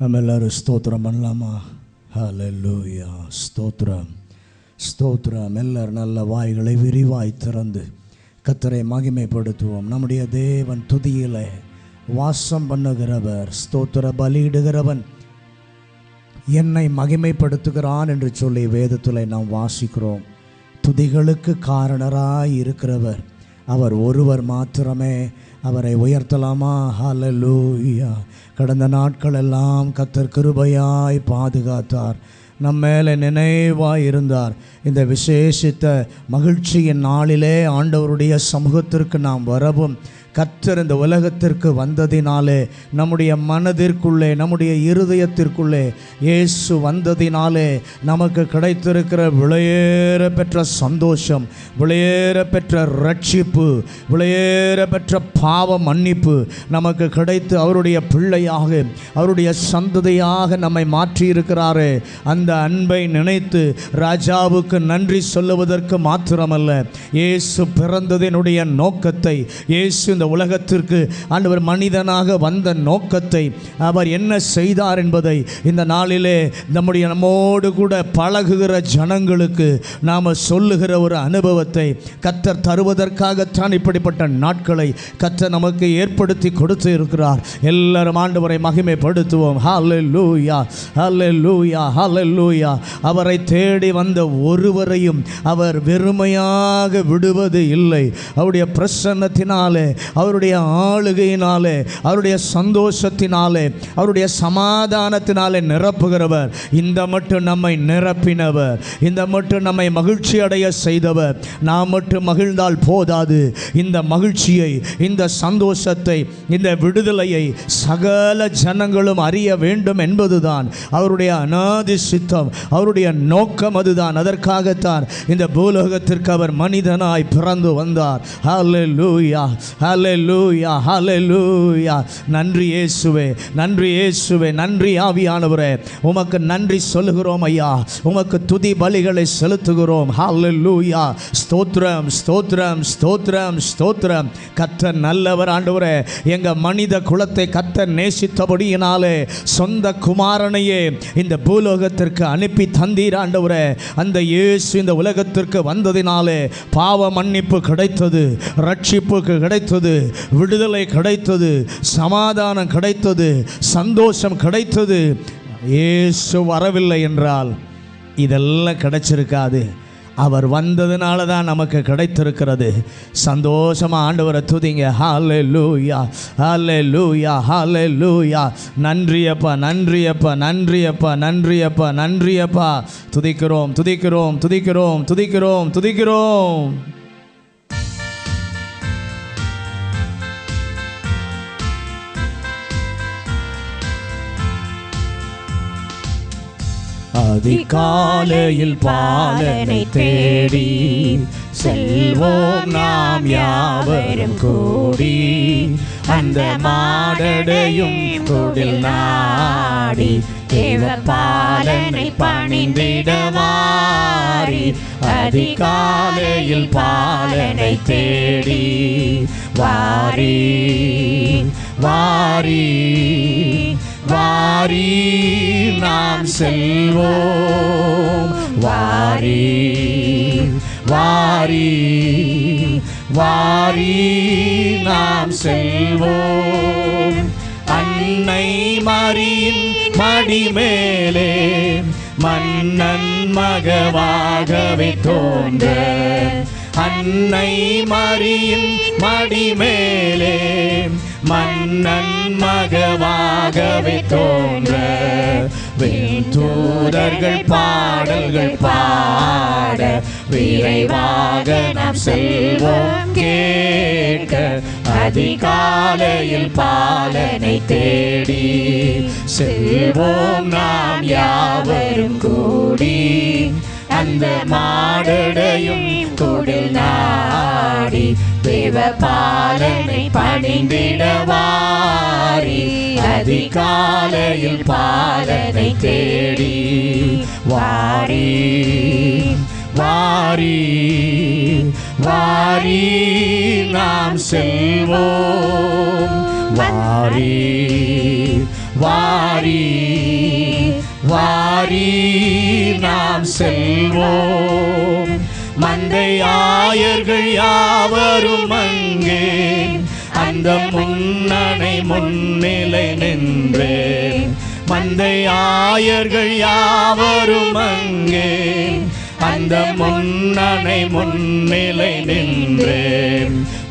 நம்ம எல்லாரும் ஸ்தோத்திரம் பண்ணலாமா? ஹல்லேலூயா. ஸ்தோத்திரம் ஸ்தோத்திரம். எல்லாரும் நல்ல வாய்களை விரிவாய் திறந்து கர்த்தரை மகிமைப்படுத்துவோம். நம்முடைய தேவன் துதியிலே வாசம் பண்ணுகிறவர், ஸ்தோத்திர பலியிடுகிறவன், என்னை மகிமைப்படுத்துகிறான் என்று சொல்லி வேதத்தில் நாம் வாசிக்கிறோம். துதிகளுக்கு காரணராய் இருக்கிறவர் அவர் ஒருவர் மாத்திரமே. அவரை உயர்த்தலாமா? ஹல்லேலூயா. கடந்த நாட்கள் எல்லாம் கர்த்தர் கிருபையாய் பாதுகாத்தார், நம்ம மேலே நினைவாய் இருந்தார். இந்த விசேஷித்த மகிழ்ச்சியின் நாளிலே ஆண்டவருடைய சமூகத்திற்கு நாம் வரவும், கர்த்தர் இந்த உலகத்திற்கு வந்ததினாலே, நம்முடைய மனதிற்குள்ளே, நம்முடைய இருதயத்திற்குள்ளே இயேசு வந்ததினாலே நமக்கு கிடைத்திருக்கிற விலையேற பெற்ற சந்தோஷம், விலையேற பெற்ற ரட்சிப்பு, விலையேற பெற்ற பாவ மன்னிப்பு நமக்கு கிடைத்து அவருடைய பிள்ளையாக, அவருடைய சந்ததியாக நம்மை மாற்றியிருக்கிறாரே. அந்த அன்பை நினைத்து ராஜாவுக்கு நன்றி சொல்லுவதற்கு மாத்திரமல்ல, இயேசு பிறந்ததினுடைய நோக்கத்தை, இயேசு இந்த உலகத்திற்கு ஆண்டவர் மனிதனாக வந்த நோக்கத்தை, அவர் என்ன செய்தார் என்பதை இந்த நாளிலே நம்மோடு கூட பழகுகிற ஜனங்களுக்கு நாம் சொல்லுகிற ஒரு அனுபவத்தை கர்த்தர் தருவதற்காகத்தான் இப்படிப்பட்ட நாட்களை கர்த்தர் நமக்கு ஏற்படுத்தி கொடுத்து இருக்கிறார். எல்லாரும் ஆண்டவரை மகிமைப்படுத்துவோம். ஹல்லேலூயா, ஹல்லேலூயா, ஹல்லேலூயா. அவரை தேடி வந்த ஒருவரையும் அவர் வெறுமையாக விடுவது இல்லை. அவருடைய பிரசன்னத்தினாலே, அவருடைய ஆளுகையினாலே, அவருடைய சந்தோஷத்தினாலே, அவருடைய சமாதானத்தினாலே நிரப்புகிறவர். இந்த மட்டும் நம்மை நிரப்பினவர், இந்த மட்டும் நம்மை மகிழ்ச்சி அடைய செய்தவர். நாம் மட்டும் மகிழ்ந்தால் போதாது, இந்த மகிழ்ச்சியை, இந்த சந்தோஷத்தை, இந்த விடுதலையை சகல ஜனங்களும் அறிய வேண்டும் என்பதுதான் அவருடைய அநாதி சித்தம், அவருடைய நோக்கம் அதுதான். அதற்காகத்தான் இந்த பூலோகத்திற்கு அவர் மனிதனாய் பிறந்து வந்தார். ஹல்லேலூயா, ஹல்லேலூயா, ஹல்லேலூயா. நன்றி இயேசுவே, நன்றி இயேசுவே, நன்றி ஆவியானவரே. உமக்கு நன்றி சொல்லுகிறோம் ஐயா, உமக்கு துதி பலிகளை செலுத்துகிறோம். ஹல்லேலூயா. ஸ்தோத்திரம், ஸ்தோத்திரம், ஸ்தோத்திரம், ஸ்தோத்திரம். கர்த்தர் நல்லவர் ஆண்டவரே. எங்க மனித குலத்தை கர்த்தர் நேசித்தபடியினாலே சொந்த குமாரனையே இந்த பூலோகத்திற்கு அனுப்பி தந்தீர் ஆண்டவரே. அந்த இயேசு இந்த உலகத்திற்கு வந்ததினாலே பாவ மன்னிப்பு கிடைத்தது, ரட்சிப்பு கிடைத்தது, விடுதலை கிடைத்தது, சமாதானம் கிடைத்தது, சந்தோஷம் கிடைத்தது. இயேசு வரவில்லை என்றால் இதெல்லாம் கிடைச்சிருக்காது. அவர் வந்ததுனால தான் நமக்கு கிடைத்திருக்கிறது. சந்தோஷமாக ஆண்டவரை துதிங்க. ஹல்லேலூயா, ஹல்லேலூயா, ஹல்லேலூயா. நன்றியப்பா, நன்றியப்பா, நன்றியப்பா, நன்றியப்பா, நன்றியப்பா. துதிக்கிறோம், துதிக்கிறோம், துதிக்கிறோம், துதிக்கிறோம், துதிக்கிறோம். அதிகாலையில் பாலனை தேடி செல்வோம் நாம் யாவரும் கூடி, அந்த மாடடையும் குடில் நாடி தேவ பாலனை பணிந்திடவாரி. அதிகாலையில் பாலனை தேடி வாரி, வாரி, வாரி நாம் செல்வோம். வாரி, வாரி, வாரி நாம் செல்வோம். அன்னை மரியின் மடிமேலே மன்னன் மகவாகவே தோன்ற, அன்னை மரியின் மடிமேலே மன்னன் மகவாகவே தோன்ற, தூதர்கள் பாடல்கள் பாட விரைவாக நாம் செல்வோம் கேட்க. அதிகாலையில் பாலனை தேடி செல்வோம் நாம் யாவரும் கூடி, அந்த மாடடையும் குடில் நாடி தேவ பாலனை பணிந்திடவாரி. அதிகாலையில் பாலனை தேடி வாரி, வாரி, வாரி நாம் செல்வோம். வாரி, வாரி வாரி நாம் செல்வோம். மந்தையாயர்கள் யாவரும் அங்கே அந்த முன்னணை முன்னிலை நின்றே. மந்தையாயர்கள் யாவரும் அங்கே அந்த முன்னணை முன்னிலை நின்றே.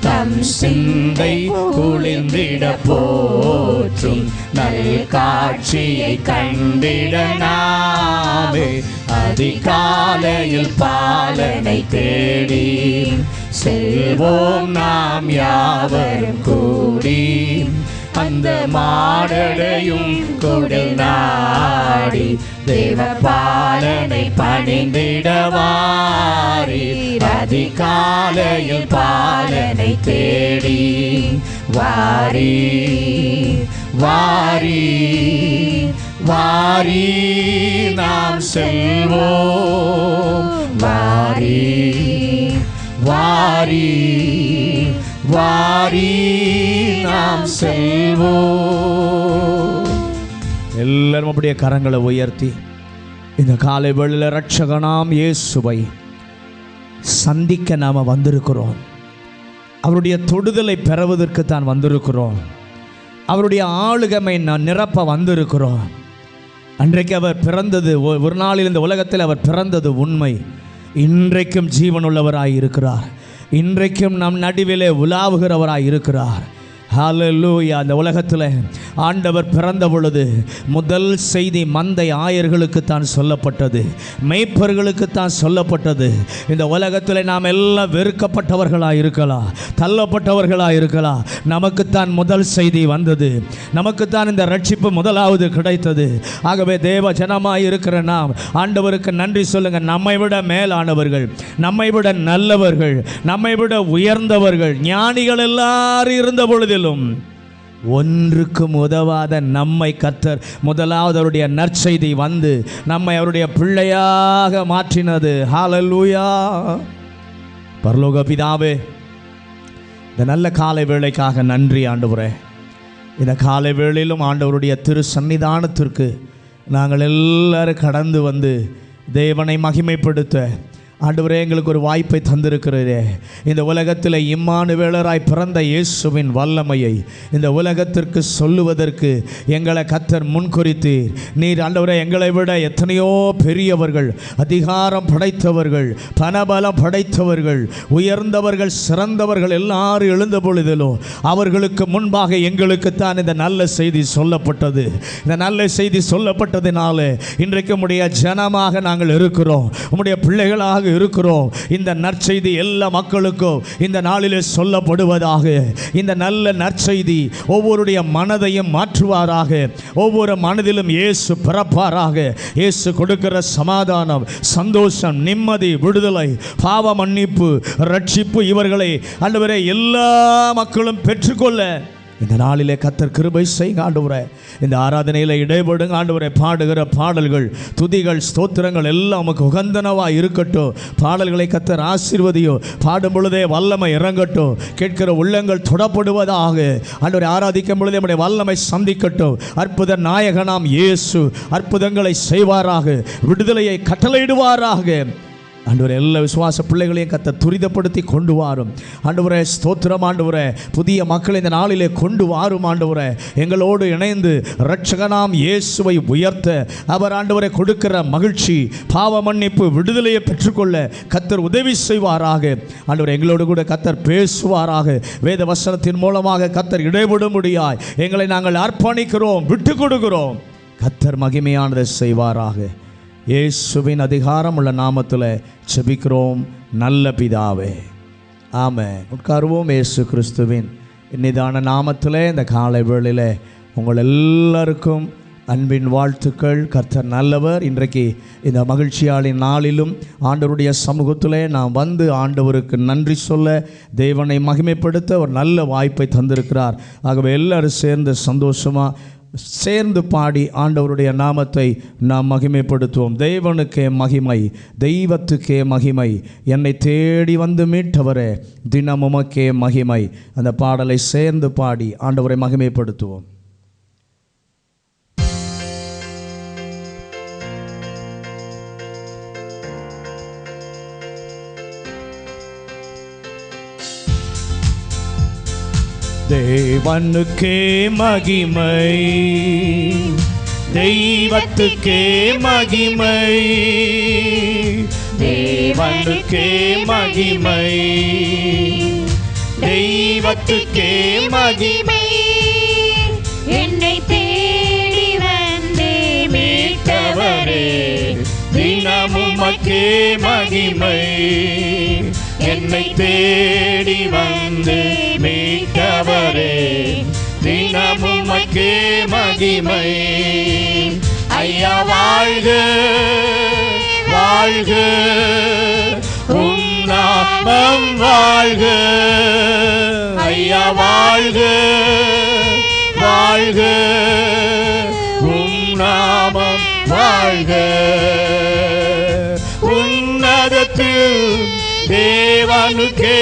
தம் சிந்தை குளிர்ந்திட போற்றும் நல் காட்சியை கண்டிட நாமே அதிகாலையில் பாலனை தேடி செல்வோம் நாம் யாவரும் கூடி. அந்த மாடடையும் குடில் நாடி தேவ பாலனை பணிந்திடவாரி. அதிகாலையில் பாலனை தேடி வாரி வாரி வாரி நாம் செல்வோம். வாரி வாரி வாரி நாம் செல்வோம். எல்லாரும் அப்படியே கரங்களை உயர்த்தி இந்த காலை வேளையில இரட்சகனாம் இயேசுவை சந்திக்க நாம வந்திருக்கிறோம். அவருடைய தொடுதலை பெறுவதற்கு தான் வந்திருக்கிறோம். அவருடைய ஆளுகமை நான் நிரப்ப வந்திருக்கிறோம். அன்றைக்கு அவர் பிறந்தது, ஒரு நாளில் இந்த உலகத்தில் அவர் பிறந்தது உண்மை. இன்றைக்கும் ஜீவனுள்ளவராய் இருக்கிறார். இன்றைக்கும் நம் நடுவிலே உலாவுகிறவராய் இருக்கிறார். ஹல்லேலூயா. அந்த உலகத்தில் ஆண்டவர் பிறந்த பொழுது முதல் செய்தி மந்தை ஆயர்களுக்கு தான் சொல்லப்பட்டது, மேய்ப்பர்களுக்கு தான் சொல்லப்பட்டது. இந்த உலகத்தில் நாம் எல்லாம் வெறுக்கப்பட்டவர்களாக இருக்கலாம், தள்ளப்பட்டவர்களாக இருக்கலாம். நமக்குத்தான் முதல் செய்தி வந்தது, நமக்குத்தான் இந்த ரட்சிப்பு முதலாவது கிடைத்தது. ஆகவே தேவ ஜனமாய் இருக்கிற நாம் ஆண்டவருக்கு நன்றி சொல்லுங்கள். நம்மை விட மேலானவர்கள், நம்மை விட நல்லவர்கள், நம்மை விட உயர்ந்தவர்கள், ஞானிகள் எல்லாரும் இருந்த பொழுதில் ஒன்றுக்கும் உதவாத நம்மை கர்த்தர் முதலாவது அவருடைய நற்செய்தி வந்து நம்மை அவருடைய பிள்ளையாக மாற்றினது. ஹல்லேலூயா. பரலோக பிதாவே, இந்த நல்ல காலை வேளைக்காக நன்றி ஆண்டவரே. இந்த காலை வேளையிலும் ஆண்டவருடைய திரு சன்னிதானத்திற்கு நாங்கள் எல்லாரும் கடந்து வந்து தேவனை மகிமைப்படுத்த ஆண்டவரே எங்களுக்கு ஒரு வாய்ப்பை தந்திருக்கிறதே. இந்த உலகத்தில் இம்மானுவேலராய் பிறந்த இயேசுவின் வல்லமையை இந்த உலகத்திற்கு சொல்லுவதற்கு எங்களை கர்த்தர் முன்குறித்தீர். நீர் ஆண்டவரே எங்களை விட எத்தனையோ பெரியவர்கள், அதிகாரம் படைத்தவர்கள், பணபலம் படைத்தவர்கள், உயர்ந்தவர்கள், சிறந்தவர்கள் எல்லாரும் எழுந்த பொழுதிலும் அவர்களுக்கு முன்பாக எங்களுக்குத்தான் இந்த நல்ல செய்தி சொல்லப்பட்டது. இந்த நல்ல செய்தி சொல்லப்பட்டதினாலே இன்றைக்கு உம்முடைய ஜனமாக நாங்கள் இருக்கிறோம், உம்முடைய பிள்ளைகளாக இருக்கிறோம். இந்த நற்செய்தி எல்லா மக்களுக்கும் இந்த நாளிலே சொல்லப்படுவதாக. இந்த நல்ல நற்செய்தி ஒவ்வொருடைய மனதையும் மாற்றுவாராக. ஒவ்வொரு மனதிலும் இயேசு பிறப்பாராக. இயேசு கொடுக்கிற சமாதானம், சந்தோஷம், நிம்மதி, விடுதலை, பாவ மன்னிப்பு, ரட்சிப்பு இவர்களை ஆண்டவரே எல்லா மக்களும் பெற்றுக்கொள்ள இந்த நாளிலே கர்த்தர் கிருபை செய்யுங்க ஆண்டவரே. இந்த ஆராதனையில் இடைபடுங்க ஆண்டவரே. பாடுகிற பாடல்கள், துதிகள், ஸ்தோத்திரங்கள் எல்லாம் உமக்கு உகந்தனவாக இருக்கட்டும். பாடல்களை கர்த்தர் ஆசீர்வதியோ, பாடும் பொழுதே வல்லமை இறங்கட்டும். கேட்கிற உள்ளங்கள் தொடப்படுவதாக. ஆண்டவரை ஆராதிக்கும் பொழுதே நம்முடைய வல்லமை சந்திக்கட்டும். அற்புத நாயகனாம் இயேசு அற்புதங்களை செய்வாராக, விடுதலையை கட்டளையிடுவாராக. ஆண்டவரே எல்லா விசுவாச பிள்ளைகளையும் கர்த்தர் துரிதப்படுத்தி கொண்டு வாரும் ஆண்டவரே. ஸ்தோத்திரம் ஆண்டவரே. புதிய மக்களை இந்த நாளிலே கொண்டு வாரும் ஆண்டவரே. எங்களோடு இணைந்து இரட்சகனாம் இயேசுவை உயர்த்த அவர் ஆண்டவரை கொடுக்கிற மகிழ்ச்சி, பாவ மன்னிப்பு, விடுதலையை பெற்றுக்கொள்ள கர்த்தர் உதவி செய்வாராக. ஆண்டவரே எங்களோடு கூட கர்த்தர் பேசுவாராக. வேத வசனத்தின் மூலமாக கர்த்தர் இடைபடும்படியாய் எங்களை நாங்கள் அர்ப்பணிக்கிறோம், விட்டு கொடுக்கிறோம். கர்த்தர் மகிமையானதை செய்வாராக. இயேசுவின் அதிகாரம் உள்ள நாமத்தில் செபிக்கிறோம் நல்ல பிதாவே, ஆமென். உட்காருவோம். இயேசு கிறிஸ்துவின் நிதான நாமத்தில் இந்த காலை வேளையில் உங்கள் எல்லாருக்கும் அன்பின் வாழ்த்துக்கள். கர்த்தர் நல்லவர். இன்றைக்கு இந்த மகிழ்ச்சியாளின் நாளிலும் ஆண்டவருடைய சமூகத்தில் நாம் வந்து ஆண்டவருக்கு நன்றி சொல்ல, தேவனை மகிமைப்படுத்த ஒரு நல்ல வாய்ப்பை தந்திருக்கிறார். ஆகவே எல்லாரும் சேர்ந்து சந்தோஷமாக சேர்ந்து பாடி ஆண்டவருடைய நாமத்தை நாம் மகிமைப்படுத்துவோம். தேவனுக்கே மகிமை, தெய்வத்துக்கே மகிமை, என்னை தேடி வந்து மீட்டவரே தினம் உமக்கே மகிமை. அந்த பாடலை சேர்ந்து பாடி ஆண்டவரை மகிமைப்படுத்துவோம். தேவனுக்கே மகிமை, தெய்வத்துக்கே மகிமை, தேவனுக்கே மகிமை, தெய்வத்துக்கே மகிமை. என்னை தேடி வந்தே மீட்டவரே, தினமும் மக்கே மகிமை. என்னை தேடி வந்து மீட்டவரே, தினமும் மக்கே மகிமை. ஐயா வாழ்க வாழ்க, உம் நாமம் வாழ்க. ஐயா வாழ்க வாழ்க, உம் நாமம் வாழ்க. உன்னதத்தில் தேவனுக்கே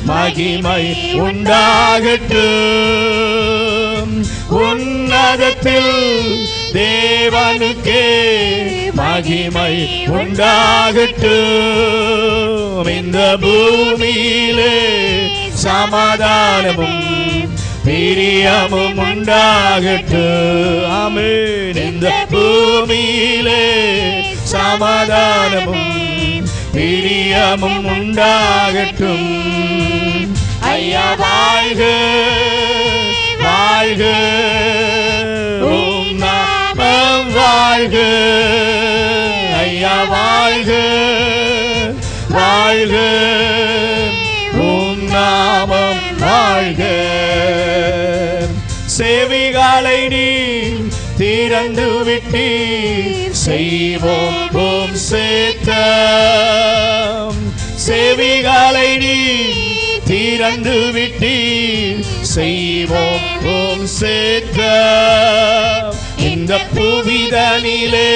மகிமை உண்டாகட்டும். உன்னதத்தில் தேவனுக்கே மகிமை உண்டாகட்டும். இந்த பூமியிலே சமாதானமும் பிரியமும் உண்டாகட்டும். ஆமென். இந்த பூமியிலே சமாதானமும் பிரியமும் உண்டாகட்டும். ஐயா வாழ்க வாழ்க, உம் நாமம் வாழ்க. ஐயா வாழ்க வாழ்க, உம் நாமம் வாழ்க. செவிகளை நீ திறந்து விட்டீர், செய்வோம் உம் சேத்தம். செவிகளை நீ திறந்து விட்டீர், செய்வோம் உம் சேத்தம். இந்த புவிதனிலே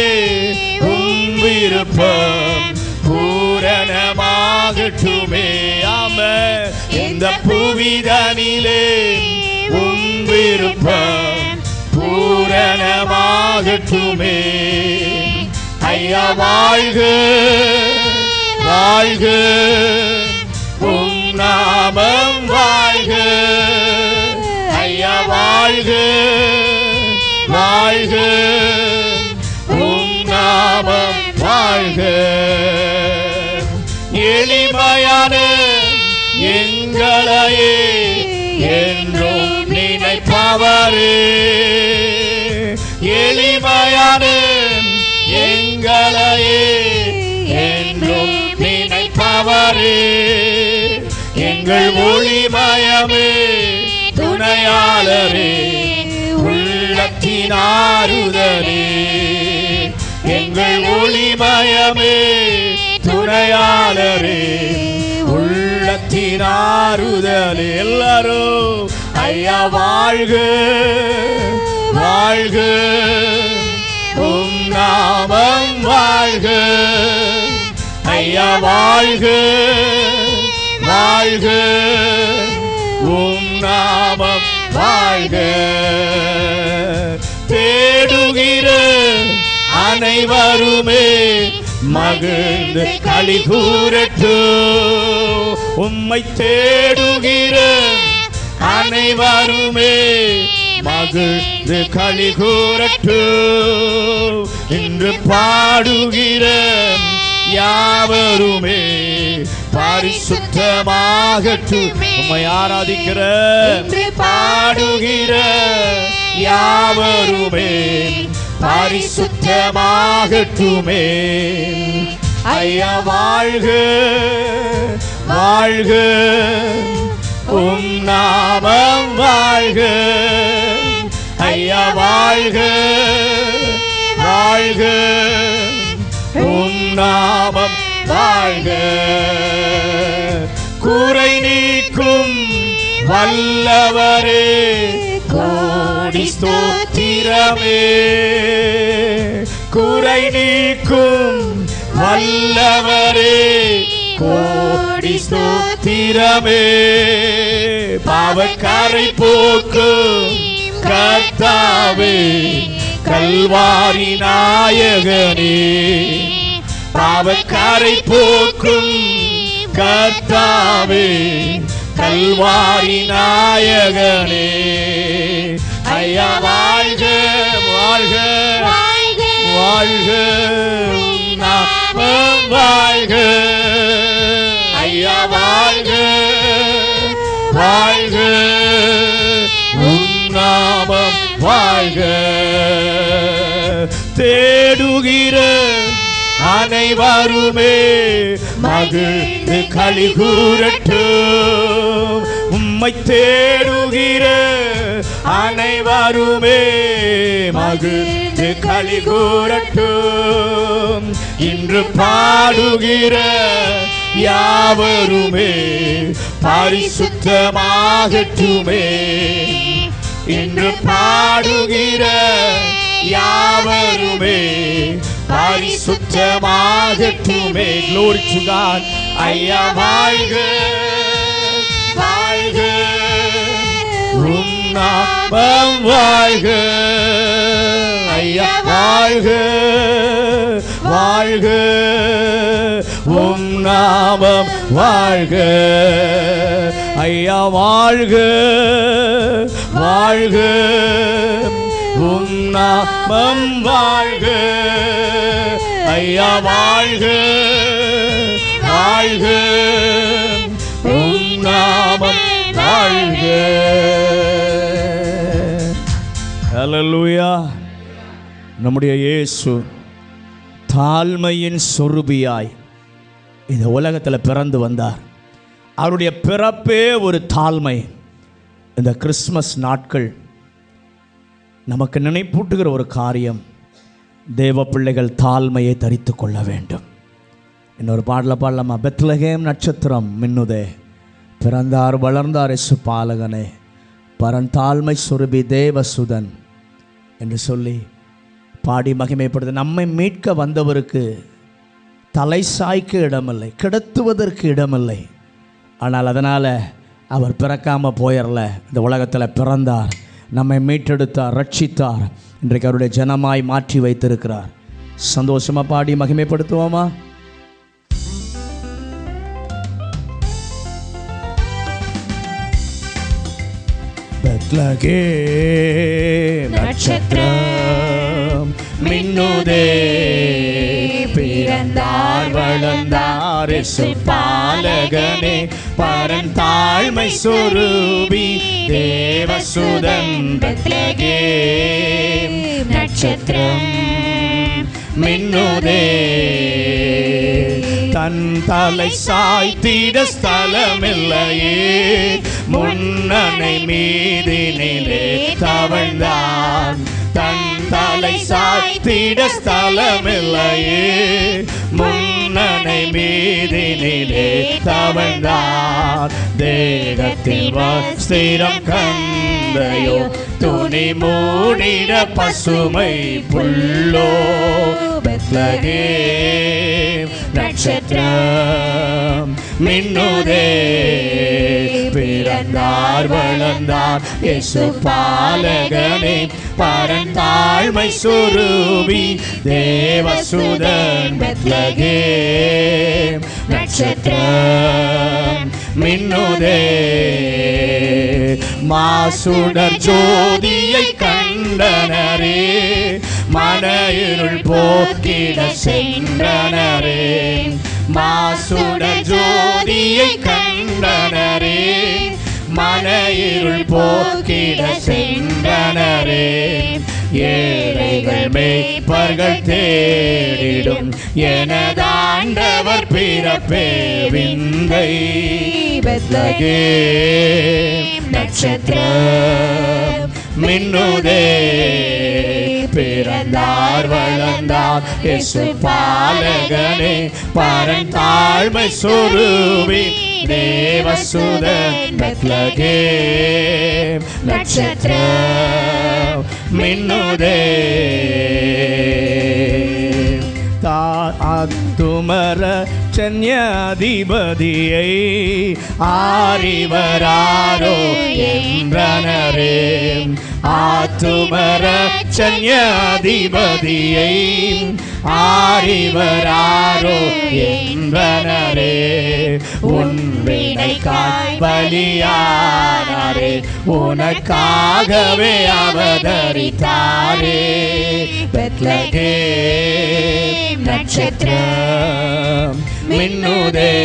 உம் விருப்பம் பூரணமாகட்டுமே. ஆமென். இந்த புவிதனிலே உம் விருப்பம் பூரணமாகட்டுமே. ஐயா வாழ்க வாழ்க, உம் நாமம் வாழ்க. ஐயா வாழ்க வாழ்க, உம் நாமம் வாழ்க. எளிமையான எங்களையே என்றும் நினைப்பவரே, எளிமையான எங்களையே என்றும் நினைப்பவரே, எங்கள் ஒளிமயமே துணையாளரே, உள்ளத்தின் ஆறுதலே. எங்கள் ஒளிமயமே துணையாளரே, உள்ளத்தின் ஆறுதலே. எல்லாரும் ஐயா வாழ்க வாழ்க, உம் நாமம் வாழ்க. ஐயா வாழ்க வாழ்க, உம் நாமம் வாழ்க. தேடுகிற அனைவருமே மகிழ்ந்து களி கூறட்டும். உம்மை தேடுகிற அனைவருமே மகிழ்ந்து களி கூறட்டும். இன்று பாடுகிற யாவருமே பரிசுத்தமாகட்டும். உம்மை ஆராதிக்கிற பாடுகிற யாவருமே பரிசுத்தமாகட்டுமே. ஐயா வாழ்க வாழ்க, உம் நாமம் வாழ்க. ஐயா வாழ்க வாழ்க, உம் நாமம் வாழ்க. குறை நீக்கும் வல்லவரே, கோடி ஸ்தோத்திரமே. குறை நீக்கும் வல்லவரே, கோடி ஸ்தோத்திரமே. பாவக்கரை போக்கும் கர்த்தாவே, கல்வாரி நாயகனே. பாவக்கரை போக்கும் கர்த்தாவே, கல்வாரி நாயகனே. ஐயா வாழ்க வாழ்க வாழ்க நாமம் வாழ்க. ஐயா வாழ்க வாழ்க நாமம் வாழ்க. தேடுகிற அனைவருமே மகிழ்ந்து களி கூறட்டும். உம்மை தேடுகிற அனைவருமே மகிழ்ந்து களி கூறட்டும். இன்று பாடுகிற யாவருமே பரிசுத்தமாகட்டுமே. இன்று பாடுகிற யாவருமே பரிசுத்தமாகட்டுமே. Glory to God. ஐயா வாழ்க வாழ்க உம் நாமம் வாழ்க. ஐயா வாழ்க வாழ்க உம் நாமம் வாழ்க. ஐயா வாழ்க வாழ்க உம் நாமம் வாழ்க. ஐயா வாழ்க வாழ்க உம் நாமம் வாழ்க. ஹல்லேலூயா. நம்முடைய இயேசு தாழ்மையின் சொரூபியாய் இந்த உலகத்தில் பிறந்து வந்தார். அவருடைய பிறப்பே ஒரு தாழ்மை. இந்த கிறிஸ்மஸ் நாட்கள் நமக்கு நினைப்பூட்டுகிற ஒரு காரியம், தேவ பிள்ளைகள் தாழ்மையை தரித்து கொள்ள வேண்டும். இன்னொரு பாடல பாடலாமா? பெத்லகேம் நட்சத்திரம் மின்னுதே, பிறந்தார் வளர்ந்தார் இயேசு பாலகனே, பரந்தாழ்மை சொருபி தேவசுதன் என்று சொல்லி பாடி மகிமைப்படுது. நம்மை மீட்க வந்தவருக்கு தலை சாய்க்க இடமில்லை, கிடத்துவதற்கு இடமில்லை. ஆனால் அதனால் அவர் பிறக்காமல் போயிடல, இந்த உலகத்தில் பிறந்தார், நம்மை மீட்டெடுத்தார், ரட்சித்தார், இன்றைக்கு அவருடைய ஜனமாய் மாற்றி வைத்திருக்கிறார். சந்தோஷமாக பாடி மகிமைப்படுத்துவோமா? பெத்லகேம் நட்சத்திரம் மின்னுதே, பிறந்தார் வளர்ந்தார் இயேசு பாலகனே, பரந்தாழ்மை சொரூபி தேவசுதன். பெத்லகேம் நட்சத்திரம் மின்னுதே, தன் தலை சாய்த்திட ஸ்தலமில்லையே, முன்னணை மீதினிலே தவழ்ந்தான். தன் தலை சாய்த்திட ஸ்தலமில்லையே, முன்னணை மீதினிலே தவழ்ந்தான். தேகத்தில் வஸ்திரம் கந்தையோ, துணி மூடிட பசுமை புல்லோ. பெத்லகேம் நட்சத்திரம் மின்னுதே, பிறந்தார் வளர்ந்தார் இயேசு பாலகனே, பரந்தாழ்மை சொரூபி தேவசுதன். பெத்லகேம் நட்சத்திரம் மின்னுதே, மாசுடர் ஜோதியை கண்டனரே, மன இருள் போக்கிட சென்றனரே. மாசுடர் ஜோதியை கண்டனரே, மன இருள் போக்கிட சென்றனரே. ஏழைகள் மேய்ப்பர்கள் தேடிடும் எனதாண்டவர் பிறப்பே விந்தை. பெத்லகேம் நட்சத்திரம் மின்னுதே, பிறந்தார் வளர்ந்தார் இயேசு பாலகனே, பரந்தாழ்மை சொரூபி தேவசுதன். பெத்லகேம் நட்சத்திரம் மின்னுதே, துமர சன்யாதிபதியை ஆரிவராரோ என்றனரே. ஆத்துமரட்சண்யாதிபதியை ஆரிவராரோ என்பனரே. உன் வினைக்காய் பலியானாரே, உனக்காகவே அவதரித்தாரே. பெத்லகேம் நட்சத்திரம் மின்னுதே,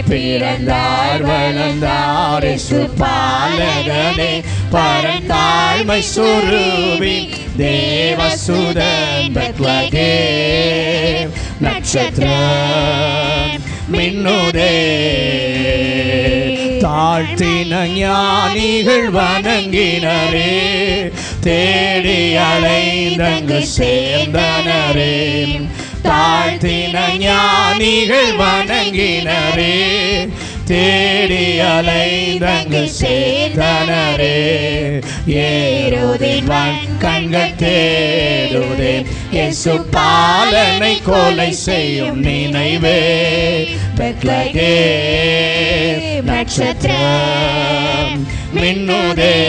பிறந்தார் வளர்ந்தார் இயேசு பாலகனே. பரந்தாழ்மை சுரூபி தேவசுதன். பெத்லகேம் நட்சத்திரம் மின்னுதே, தாழ்த்தின ஞானிகள் வணங்கினரே, தேடி அலைந்தங்கு சேர்ந்தனரே. தாழ்த்தின ஞானிகள் வணங்கினரே, தேடி அலைந்தங்கு சேர்ந்தனரே. ஏரோதின் வன் கண்கள் தேடுதே, இயேசு பாலனை கொலை செய்யும் நினைவே. பெத்லகேம் நட்சத்திரம் மின்னுதே,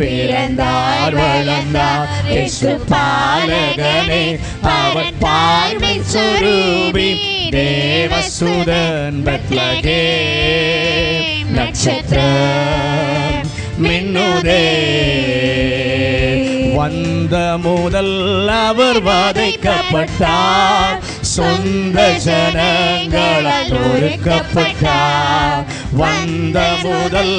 பிறந்தார் வளர்ந்தார் இயேசு பாலகனே. அவர் பார்வை சுரூபி தேவசுதன். பெத்லகேம் நட்சத்திரம் மின்னுதே, வந்த முதல் அவர் வதைக்கப்பட்டார், சொந்த ஜனங்களால் ஒடுக்கப்பட்டார். வந்த முதல்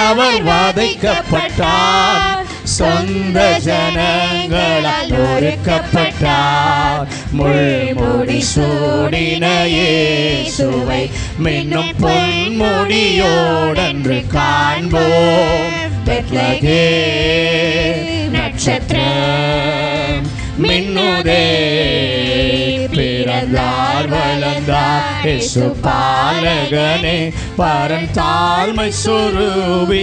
அவர் வதைக்கப்பட்டார், சொந்த ஜனங்களால் ஒடுக்கப்பட்டார். முள்முடி சூடின இயேசுவை மின்னும் பொன்முடியோடன்று காண்போம். பெத்லகேம் நட்சத்திரம் மின்னுதே, பிறந்தார் வளர்ந்தார் இயேசு பாலகனே. பரன் தாழ்மை சுரூபி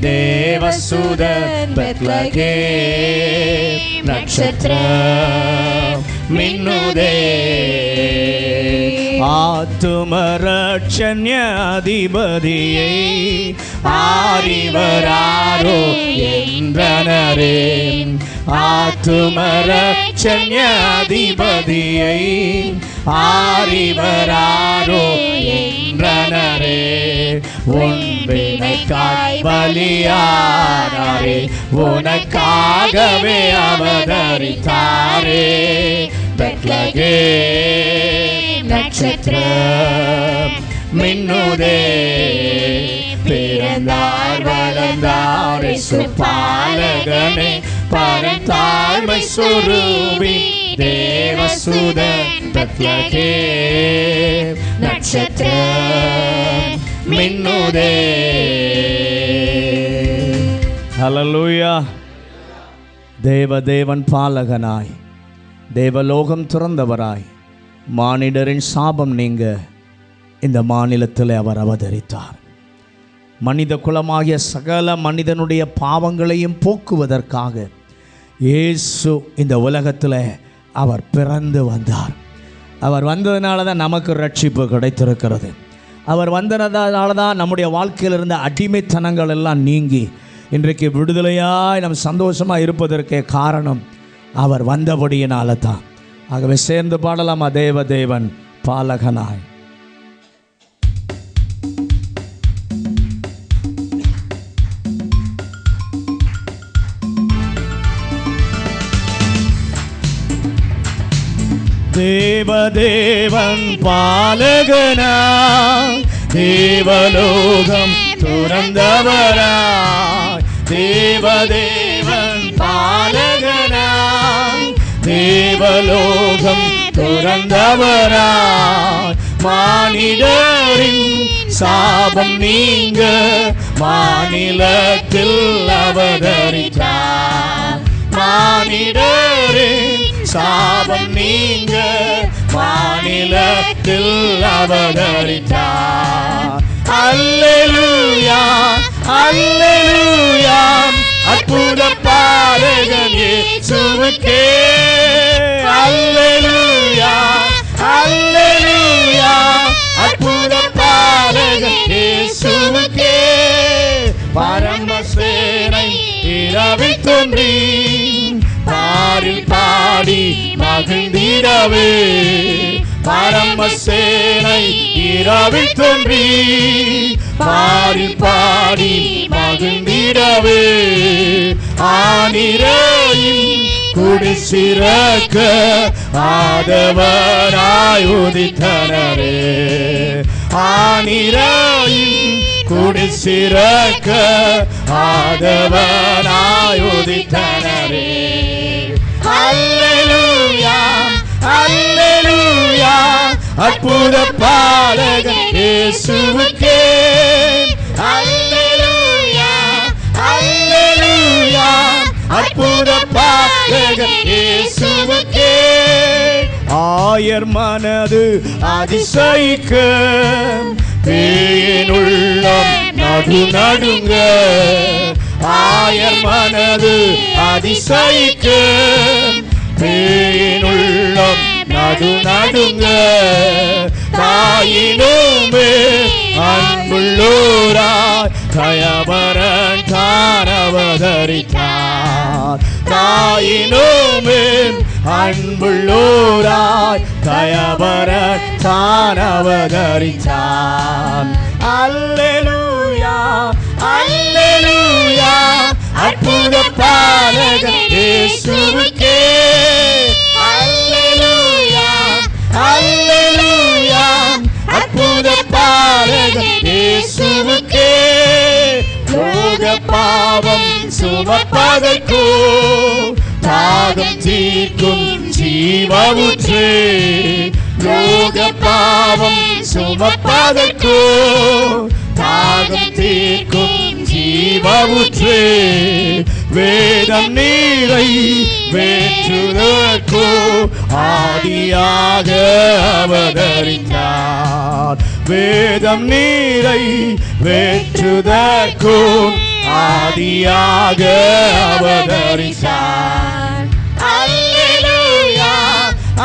தேவசுதன். பெத்லகேம் நட்சத்திரம் மின்னுதே, ஆத்துமரட்சண்யாதிபதியை ஆரிவராரோ என்றனரே. ஆத்துமரட்சண்யாதிபதியை ஆரிவராரோ என்றனரே. உன் வினைக்காய் பலியானாரே, உனக்காகவே அவதரித்தாரே. பெத்லகேம் நட்சத்திரம் மின்னுதே, பிறந்தார் வளர்ந்தார் இயேசு பாலகனே. பரந்தாழ்மை சுரூபி தேவசுதன். பெத்லகேம் நட்சத்திரம் மின்னுதே. ஹல்லேலூயா. தேவதேவன் பாலகனாய், தேவலோகம் துறந்தவராய், மானிடரின் சாபம் நீங்க இந்த மாநிலத்தில் அவர் அவதரித்தார். மனித குலமாகிய சகல மனிதனுடைய பாவங்களையும் போக்குவதற்காக இயேசு இந்த உலகத்தில் அவர் பிறந்து வந்தார். அவர் வந்ததுனால தான் நமக்கு ரட்சிப்பு கிடைத்திருக்கிறது. அவர் வந்ததுனால தான் நம்முடைய வாழ்க்கையில் இருந்த அடிமைத்தனங்கள் எல்லாம் நீங்கி இன்றைக்கு விடுதலையாய் நம் சந்தோஷமாக இருப்பதற்கே காரணம் அவர் வந்தபடியினால தான். ஆகவே சேர்ந்து பாடலாமா? தேவதேவன் பாலகனாய். தேவதேவன் பாலகனாய், தேவலோகம் துறந்தவராய். தேவதேவன் பாலகனாய், தேவலோகம் துறந்தவராய். மானிடரின் சாபம் நீங்க மாநிலத்தில் அவதரித்தார். மானிடரின் சாபம் நீங்க மாநிலத்தில் அவதரித்தார். அல்லேலூயா அல்லேலூயா, அற்புத பாலகன் இயேசுவுக்கே. அல்லேலூயா அல்லேலூயா, அற்புத பாலகன் இயேசுவுக்கே. பரமசேனை இரவில் தோன்றி பாரில் பாடி மகிழ்ந்திடவே பரமசேனை இரவில் தோன்றி பாரில் பாடி மகிழ்ந்திடவே ஆனிரையின் குடி சிறக்க ஆதவராய் உதித்தனரே ஆனிரையின் குடி சிறக்க ஆதவராய் உதித்தனரே அல்லேலூயா அல்லேலூயா அற்புத பாலகன் இயேசுவுக்கே அல்லேலூயா அல்லேலூயா அற்புத பாலகன் இயேசுவுக்கே ஆயர் மனது அதிசயிக்க பேயின் உள்ளம் நடுங்க ஆயர் மனது அதிசயிக்க பேயின் உள்ளம் நடுங்க தாயினுமே அன்புள்ளோராய் தயவரன் தான் அவதரித்தார் தாயினுமே அன்புள்ளோராய் தயவரன் தான் அவதரித்தார் அல்லேலூயா அல்லேலூயா அற்புத பாலகன் இயேசுவுக்கே அல்லேலூயா அல்லேலூயா அற்புத பாலகன் இயேசுவுக்கே லோக பாவம் சுமப்பதற்கோ தாகம் தீர்க்கும் ஜீவவுற்றே லோக பாவம் சுமப்பதற்கோ தாகம் தீர்க்கும் ஜீவவுற்றே வேதம் நீரை வேற்றுதற்கோ ஆதியாக அவதரித்தார் வேதம் நீரை வேற்றுதற்கோ ஆதியாக அவதரித்தார் அல்லேலூயா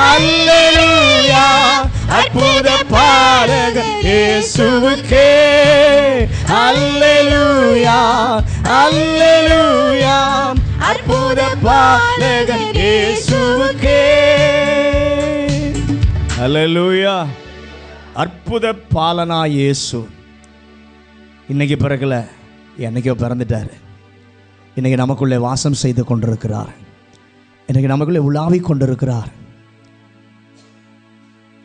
அல்லேலூயா அற்புத பாலகன் இயேசுவுக்கே அல்லேலூயா அல்லேலூயா அற்புத பாலகன் இயேசுவுக்கே அல்லேலூயா அற்புத பாலனா இயேசு இன்னைக்கு பிறகுல என்னைக்கோ பிறந்துட்டாரு இன்னைக்கு நமக்குள்ளே வாசம் செய்து கொண்டிருக்கிறார் இன்னைக்கு நமக்குள்ளே உலாவி கொண்டிருக்கிறார்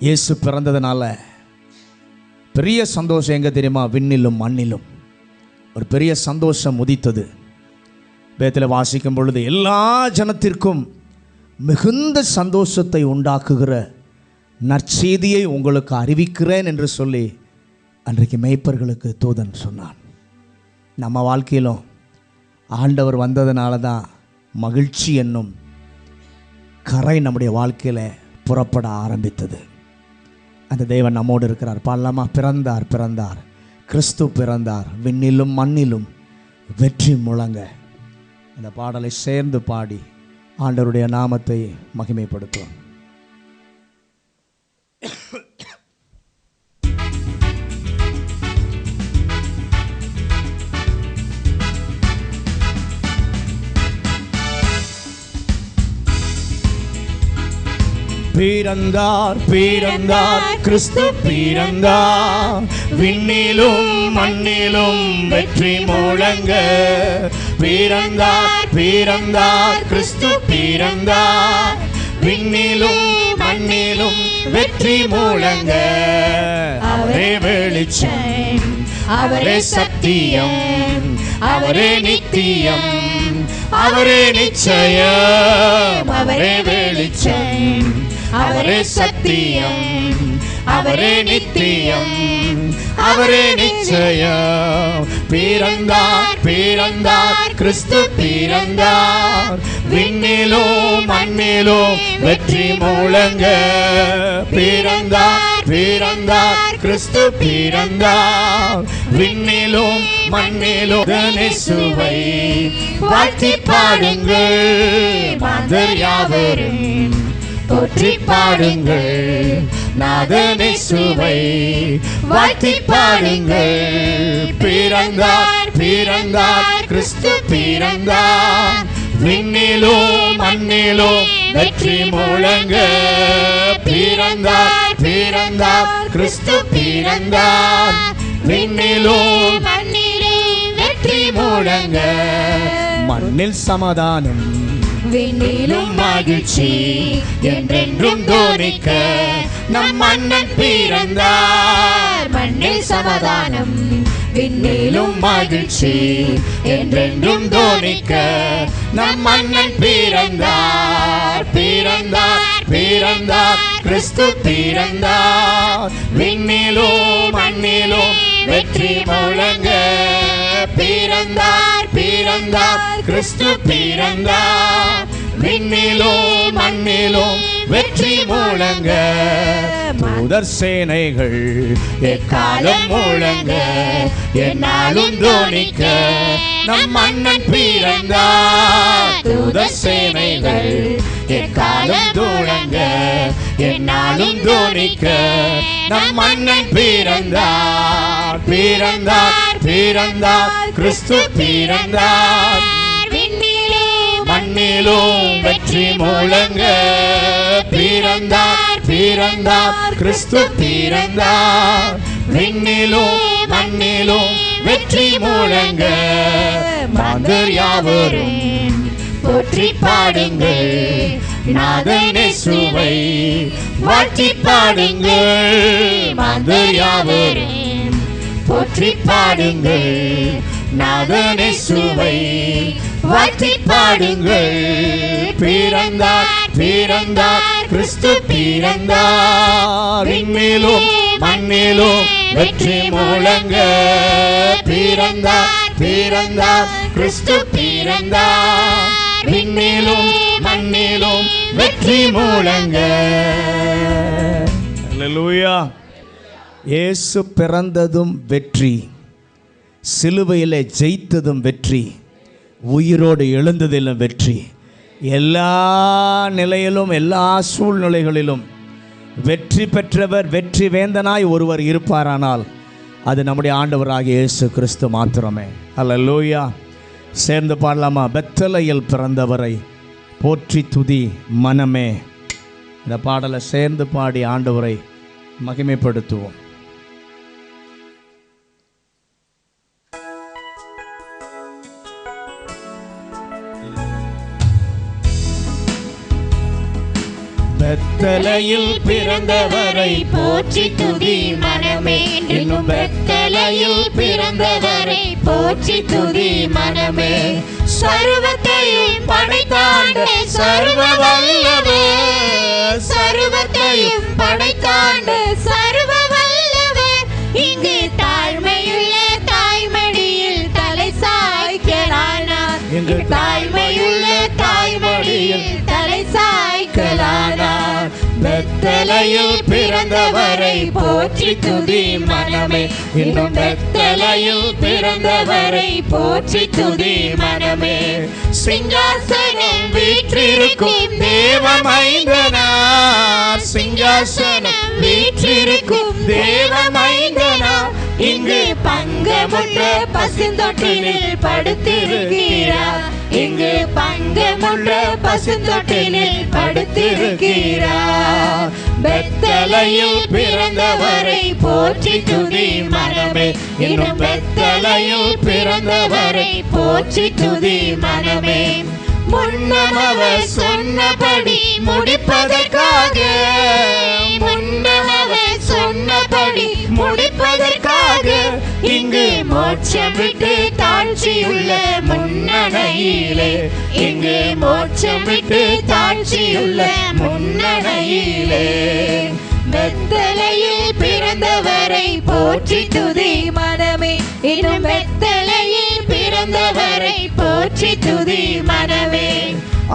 இயேசு பிறந்ததுனால பெரிய சந்தோஷம் எங்கே தெரியுமா விண்ணிலும் மண்ணிலும் ஒரு பெரிய சந்தோஷம் உதித்தது வேதத்தில் வாசிக்கும் பொழுது எல்லா ஜனத்திற்கும் மிகுந்த சந்தோஷத்தை உண்டாக்குகிற நற்செய்தியை உங்களுக்கு அறிவிக்கிறேன் என்று சொல்லி அன்றைக்கு மேய்ப்பர்களுக்கு தூதன் சொன்னான் நம்ம வாழ்க்கையிலும் ஆண்டவர் வந்ததுனால தான் மகிழ்ச்சி என்னும் கரை நம்முடைய வாழ்க்கையில் புறப்பட ஆரம்பித்தது அந்த தேவன் நம்மோடு இருக்கிறார் பாடலாமா பிறந்தார் பிறந்தார் கிறிஸ்து பிறந்தார் விண்ணிலும் மண்ணிலும் வெற்றி முழங்க அந்த பாடலை சேர்ந்து பாடி ஆண்டவருடைய நாமத்தை மகிமைப்படுத்துவோம் பிறந்தார் பிறந்தார் கிறிஸ்து பிறந்தார் விண்ணிலும் மண்ணிலும் வெற்றி முழங்க பிறந்தார் பிறந்தார் கிறிஸ்து பிறந்தார் விண்ணிலும் மண்ணிலும் வெற்றி முழங்க அவரே வெளிச்சம் அவரே சத்தியம் அவரே நித்தியம் அவரே நிச்சயம் அவரே வெளிச்சம் அவரே சத்தியம் அவரே நித்தியம் அவரே நிச்சயம் பிறந்தார் பிறந்தார் கிறிஸ்து பிறந்தார் விண்ணிலும் மண்ணிலும் வெற்றி முழங்க பிறந்தார் பிறந்தார் கிறிஸ்து பிறந்தார் விண்ணிலும் மண்ணிலும் இயேசுவை வாழ்த்தி பாடுங்கள் மாந்தர் யாவரும் போற்றி பாடுங்கள். நாதனேசுவை வாழ்த்தி பாடுங்கள். பிறந்தார் பிறந்தார் கிறிஸ்து பிறந்தார். விண்ணிலும் மண்ணிலும் வெற்றி முழங்க. பிறந்தார் பிறந்தார் கிறிஸ்து பிறந்தார். விண்ணிலும் மண்ணிலும் வெற்றி முழங்க. மண்ணில் சமாதானம் விண்ணிலும் மகிழ்ச்சி என்றென்றும் தோனிக்க நம் மன்னன் பிறந்தார். மண்ணில் சமாதானம் விண்ணிலும் மகிழ்ச்சி என்றென்றும் தோனிக்க நம் மன்னன் பிறந்தார். பிறந்தார் பிறந்தார் கிறிஸ்து பிறந்தார். விண்ணிலும் மண்ணிலும் வெற்றி முழங்க. பிறந்தார் பிறந்தார் கிறிஸ்து பிறந்தார். விண்ணிலும் மண்ணிலும் வெற்றி முழங்க. தூதர் சேனைகள் எக்காலம் முழங்க. என்னாலும் தோனிக்க நம் மன்னன் பிறந்தார். தூதர் சேனைகள் எக்காலம் முழங்க. என்னாலும் தோனிக்க நம் மன்னன் பிறந்தார். பிறந்தார் பிறந்தார் கிறிஸ்து பிறந்தார். மண்ணிலும் வெற்றி முழங்க. பிறந்தார் பிறந்தார் கிறிஸ்து பிறந்தார். விண்ணிலும் மண்ணிலும் வெற்றி முழங்க. மாந்தர் யாவரும் போற்றி பாடுங்கள். நாதனேசுவை வாழ்த்தி பாடுங்கள். மாந்தர் யாவரும் போற்றி பாடுங்கள். நாதனேசுவை வாழ்த்தி பாடுங்கள். பிறந்தார் பிறந்தார் கிறிஸ்து பிறந்தார். விண்ணிலும் மண்ணிலும் வெற்றி முழங்க. பிறந்தார் பிறந்தார் கிறிஸ்து பிறந்தார். விண்ணிலும் மண்ணிலும் வெற்றி முழங்க. அல்லேலூயா. இயேசு பிறந்ததும் வெற்றி, சிலுவையிலே ஜெயித்ததும் வெற்றி, உயிரோடு எழுந்ததிலும் வெற்றி. எல்லா நிலையிலும் எல்லா சூழ்நிலைகளிலும் வெற்றி பெற்றவர், வெற்றி வேந்தனாய் ஒருவர் இருப்பாரானால் அது நம்முடைய ஆண்டவராகிய இயேசு கிறிஸ்து மாத்திரமே. அல்லேலூயா. சேர்ந்து பாடலாமா? பெத்தலையில் பிறந்தவரை போற்றி துதி மனமே. இந்த பாடலை சேர்ந்து பாடி ஆண்டவரை மகிமைப்படுத்துவோம். பெத்தலையில் பிறந்தவரை போற்றி துதி மனமே. இன்னும் பெத்தலையில் பிறந்தவரை போற்றி துதி மனமே. சர்வத்தையும் படைத்தாண்ட சர்வ வல்லவர். சர்வத்தையும் படைத்தாண்ட சர்வ வல்லவர். இங்கு தாழ்மையுள்ள தாய்மடியில் தலை சாய்க்கலானார். இங்கு தாழ்மையுள்ள தாய்மடியில் தலை சாய்க்கலானார். பெத்தலையில் பிறந்தவரை போற்றி துதி மனமே. இன்னும் பெத்தலையில் பிறந்தவரை போற்றி துதி மனமே. சிங்காசனம் வீற்றிருக்கும் தேவமைந்தனார். சிங்காசனம் வீற்றிருக்கும் தேவமைந்தனார். இங்கு பங்கமுள்ள பசுந்தொட்டிலில் படுத்திருக்கிறார். இங்கு பங்கமுள்ள பசுந்தொட்டிலில் படுத்திருக்கிறார். பெத்தலையில் பிறந்தவரை போற்றி துதி மனமே. இன்னும் பெத்தலையில் பிறந்தவரை போற்றி துதி மனமே. முன்னமவர் சொன்னபடி முடிப்பதற்காக, முன்னமவர் சொன்னபடி முடிப்பதற்காக இங்கு மோட்சம் விட்டு தாழ்ச்சியுள்ள முன்னணையிலே. இங்கு மோட்சம் விட்டு தாழ்ச்சியுள்ள முன்னணையிலே. பெத்தலையில் பிறந்தவரை போற்றி துதி மனமே. இன்னும் பெத்தலையில் பிறந்தவரை போற்றி துதி மனமே.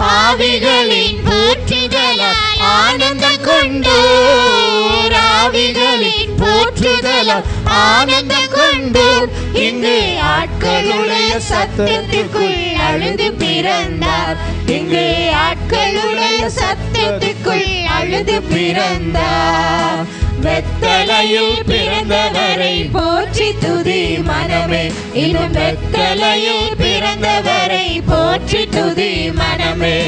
ஆவிகளின் போற்றுதலால் ஆனந்தம் கொண்டோர். ஆவிகளின் போற்றுதலால் ஆனந்தம் கொண்டோர். இங்கு ஆட்களுடைய சத்தத்திற்குள் அழுது பிறந்தார். இங்கு ஆட்களுடைய சத்தத்துக்குள் அழுது பிறந்தார். வெத்தலையில் பிறந்தவரை போற்றி துதி மனமே, இன்னும் வெத்தலையில் பிறந்தவரை போற்றி துதி மனமே.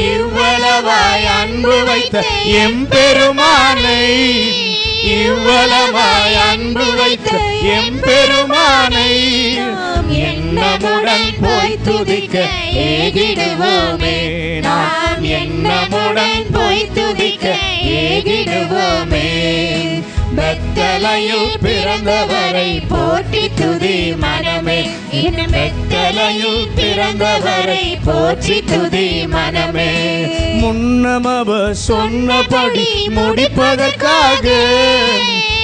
இவ்வளவாய் அன்பு வைத்த எம்பெருமானை, இவ்வளவாய் அன்பு வைத்த எம்பெருமானை எண்ணமுடன் போய் துதிக்க ஏகிடுவோமே. நாம் எண்ணமுடன் போய் துதிக்க ஏகிடுவோமே. வெத்தலையில் பிறந்தவரை போற்றி துதி மனமே, இன்னும் வெத்தலையில் பிறந்தவரை போற்றி துதி மனமே. முன்னமவர் சொன்னபடி முடிப்பதற்காக,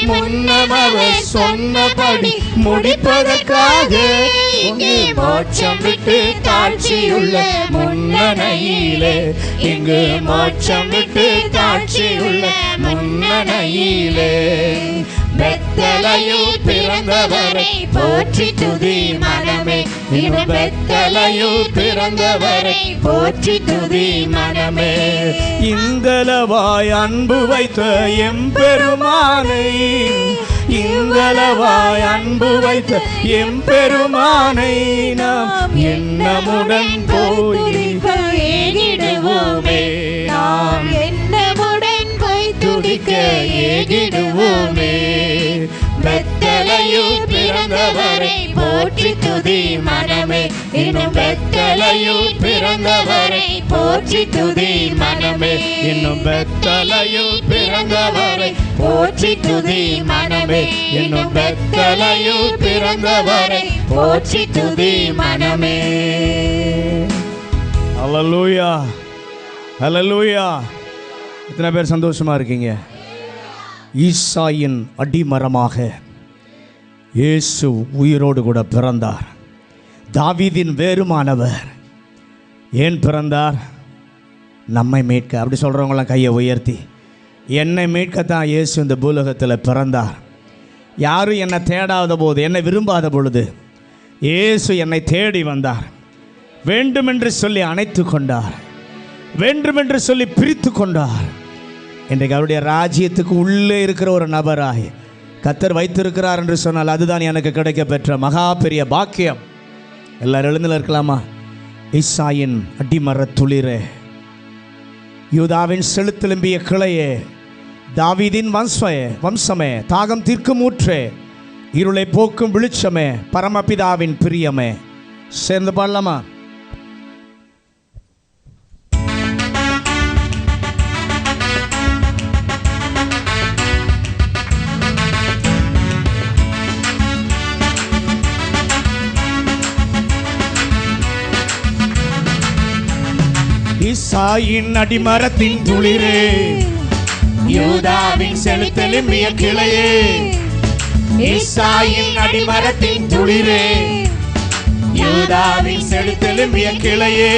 முன்னமவர் சொன்னபடி முடிப்பதற்காக இங்கே மோட்சம் விட்டு தாழ்ச்சியுள்ள முன்னணையிலே, இங்கு மோட்சம் விட்டு தாழ்ச்சியுள்ள முன்னணையிலே. வெத்தலையில் பிறந்தவரை போற்றி துதி மனமே, இன்னும் வெத்தலையில் பிறந்தவரை போற்றி துதி மனமே. இந்தளவாய் அன்பு வைத்த எம்பெருமானை, இந்தளவாய் அன்பு வைத்த எம்பெருமானை நாம் எண்ணமுடன் போய் ஏகிடுவோமே. நாம் எண்ணமுடன் போய் துதிக்க ஏகிடுவோமே. வெத்தலையில் பிறந்தவரை போற்றி துதி மனமே, இன்னும் வெத்தலையில் பிறந்தவரை போற்றி துதி மனமே. இன்னும் வெத்தலையில் பிறந்தவரை போற்றி துதி மனமே, இன்னும் வெத்தலையில் பிறந்தவரை போற்றி துதி மனமே. ஹல்லேலூயா, ஹல்லேலூயா. எத்தனை பேர் சந்தோஷமா இருக்கீங்க? ஈசாயின் அடிமரமாக இயேசு உயிரோடு கூட பிறந்தார். தாவீதின் வேறுமானவர். ஏன் பிறந்தார்? நம்மை மீட்க. அப்படி சொல்கிறவங்களாம் கையை உயர்த்தி, என்னை மீட்கத்தான் இயேசு இந்த பூலோகத்தில் பிறந்தார். யாரும் என்னை தேடாத போது, என்னை விரும்பாத பொழுது இயேசு என்னை தேடி வந்தார். வேண்டுமென்று சொல்லி அணைத்து கொண்டார், வேண்டுமென்று சொல்லி பிரித்து கொண்டார். இன்றைக்கு அவருடைய ராஜ்யத்துக்கு உள்ளே இருக்கிற ஒரு நபராய் கர்த்தர் வைத்திருக்கிறார் என்று சொன்னால் அதுதான் எனக்கு கிடைக்க பெற்ற மகா பெரிய பாக்கியம். எல்லாரும் எழுந்தில் இருக்கலாமா? ஈசாயின் அடிமர துளிரே, யூதாவின் செழுத்தெலும்பிய கிளையே, தாவீதின் வம்சமே, தாகம் தீர்க்கும் ஊற்றே, இருளை போக்கும் வெளிச்சமே, பரமபிதாவின் பிரியமே. சேர்ந்து பாடலாமா? ஈசாயின் அடிமரத்தின் துளிரே, யூதாவின் செழுத்தெலும்பிய கிளையே, ஈசாயின் அடிமரத்தின் துளிரே, யூதாவின் செழுத்தெலும்பிய கிளையே,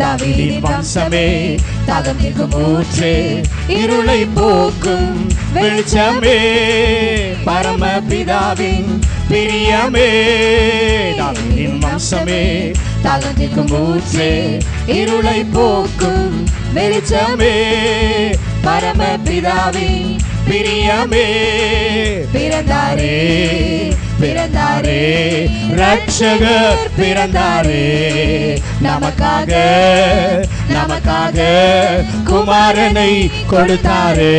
தாவீதின் வம்சமே, தாகம் தீர்க்கும் ஊற்றே, இருளை போக்கும் வெளிச்சமே, பரமபிதாவின் பிரியமே. தாவீதின் வம்சமே, தாகம் தீர்க்கும் ஊற்றே, இருளை போக்கும் வெளிச்சமே, பரமபிதாவின் பிரியமே. பிறந்தாரே, பிறந்தாரே, ரட்சகர் பிறந்தாரே, நமக்காக, நமக்காக குமாரனை கொடுத்தாரே.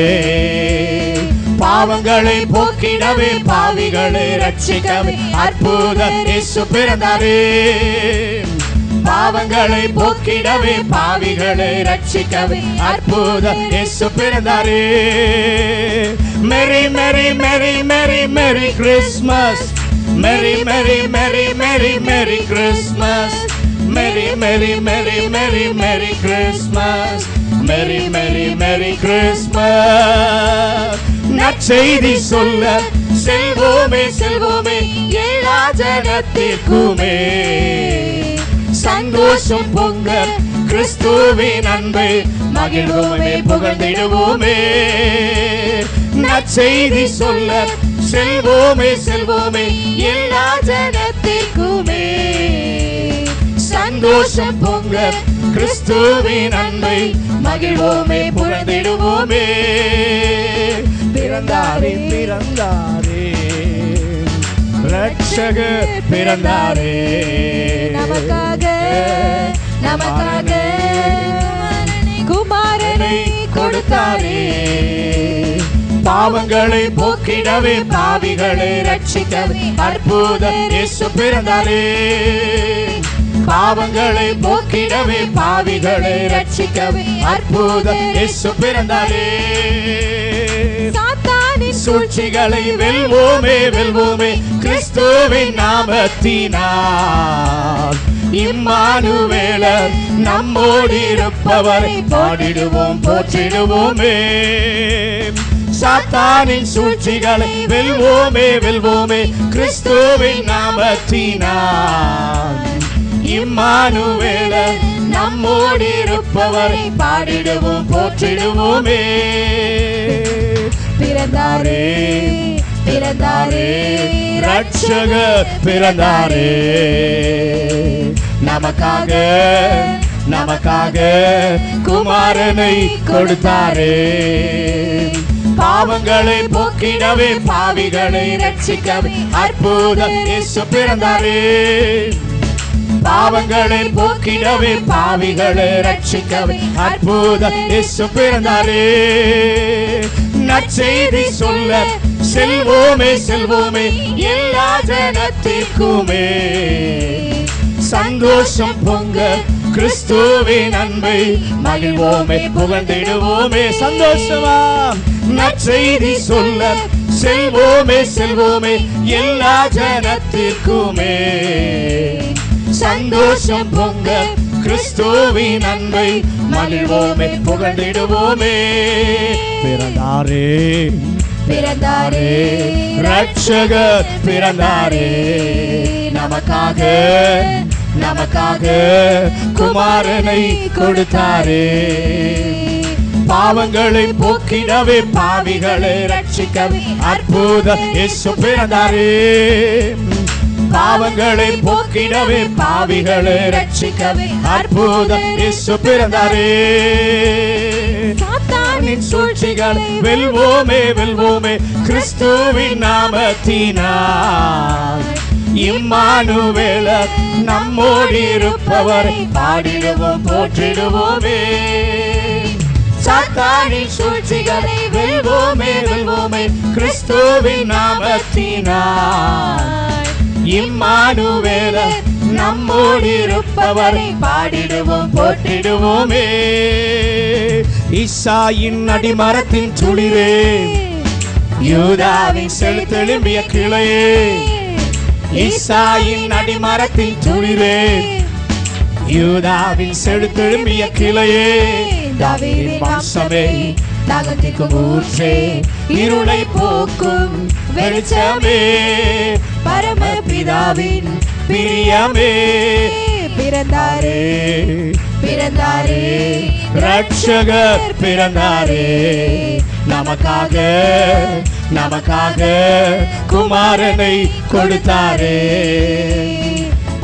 பாவங்களை போக்கிடவே, பாவிகளை ரட்சிக்கவே அற்புத இயேசு பிறந்தாரே. பாவங்களை போக்கிடவே, பாவிகளை ரட்சிக்கவே அற்புத இயேசு பிறந்தாரே. மேரி மேரி மேரி மேரி மேரி கிறிஸ்மஸ், மேரி மேரி மேரி மேரி மேரி கிறிஸ்மஸ், மேரி மேரி மேரி மேரி மேரி கிறிஸ்மஸ், மேரி மேரி மேரி கிறிஸ்மஸ். நற்செய்தி சொல்ல செல்வோமே, செல்வோமே எல்லா ஜனத்திற்குமே. சந்தோஷம் பொங்க கிறிஸ்துவின் அன்பை மகிழ்வோமே, புகழ்ந்திடுவோமே. நற்செய்தி சொல்ல செல்வோமே, செல்வோமே எல்லா ஜனத்திற்குமே. சந்தோஷம் பொங்க கிறிஸ்துவின் அன்பை மகிழ்வோமே புகழ்ந்திடுவோமே. பிறந்தாரே பிறந்தாரே ரட்சகர் பிறந்தாரே, நமக்காக நமக்காக குமாரனை கொடுத்தாரே. பாவங்களை போக்கிடவே பாவிகளை ரட்சிக்கவே அற்புத இயேசு பிறந்தாரே. பாவங்களை போக்கிடவே பாவிகளை ரட்சிக்கவே அற்புத இயேசு பிறந்தாரே. சாத்தானின் சூழ்ச்சிகளை வெல்வோமே வெல்வோமே கிறிஸ்துவின் நாமத்தினால். இம்மானுவேலர் நம்மோடு இருப்பவரை பாடிடுவோம் போற்றிடுவோமே. சாத்தானின் சூழ்ச்சிகளை வெல்வோமே வெல்வோமே கிறிஸ்துவின் நாமத்தினால். இம்மானுவேலர் நம்மோடு இருப்பவரை பாடிடுவோம் போற்றிடுவோமே. பிறந்தாரே பிறந்தாரே ரட்சகர் பிறந்தாரே, நமக்காக நமக்காக குமாரனை கொடுத்தாரே. பாவங்களை போக்கிடவே பாவிகளை ரட்சிக்கவே அற்புத இயேசு பிறந்தாரே. பாவங்களை போக்கிடவே பாவிகளை ரட்சிக்கவே அற்புத இயேசு பிறந்தாரே. நற்செய்தி சொல்ல செல்வோமே செல்வோமே எல்லா ஜனத்திற்குமே. சந்தோஷம் பொங்க கிறிஸ்துவின் அன்பை மகிழ்வோமே புகழ்ந்திடுவோமே. சந்தோஷமா நற்செய்தி சொல்ல செல்வோமே செல்வோமே எல்லா ஜனத்திற்குமே. சந்தோஷம் பொங்க கிறிஸ்துவின் அன்பை மகிழ்வோமே புகழ்ந்திடுவோமே. பிறந்தாரே பிறந்தாரே ரட்சகர் பிறந்தாரே, நமக்காக நமக்காக குமாரனை கொடுத்தாரே. பாவங்களை போக்கிடவே பாவிகளை ரட்சிக்கவே அற்புத இயேசு பிறந்தாரே. பாவங்களை போக்கிடவே பாவிகளை ரட்சிக்கவே அற்புத இயேசு பிறந்தாரே. சாத்தானின் சூழ்ச்சிகளை வெல்வோமே வெல்வோமே கிறிஸ்துவின் நாமத்தினால். இம்மானுவேலர் நம்மோடு இருப்பவரை பாடிடுவோம் போற்றிடுவோமே. சாத்தானின் சூழ்ச்சிகளை வெல்வோமே வெல்வோமே கிறிஸ்துவின் நாமத்தினால். இம்மானுவேலர் நம்மோடு இருப்பவரை பாடிடுவோம் போற்றிடுவோமே. ஈசாயின் அடிமரத்தின் துளிரே, யூதாவின் செழுத்தெழும்பிய கிளையே. ஈசாயின் அடிமரத்தின் துளிரே, யூதாவின் செழுத்தெழும்பிய கிளையே. தாவீதின் வம்சமே தாகத்திற்கும் ஊற்றே, இருளை போக்கும் வெளிச்சமே, பரமபிதாவின் பிரியமே. பிறந்தாரே பிறந்தாரே ரட்சகர் பிறந்தாரே, நமக்காக நமக்காக குமாரனை கொடுத்தாரே.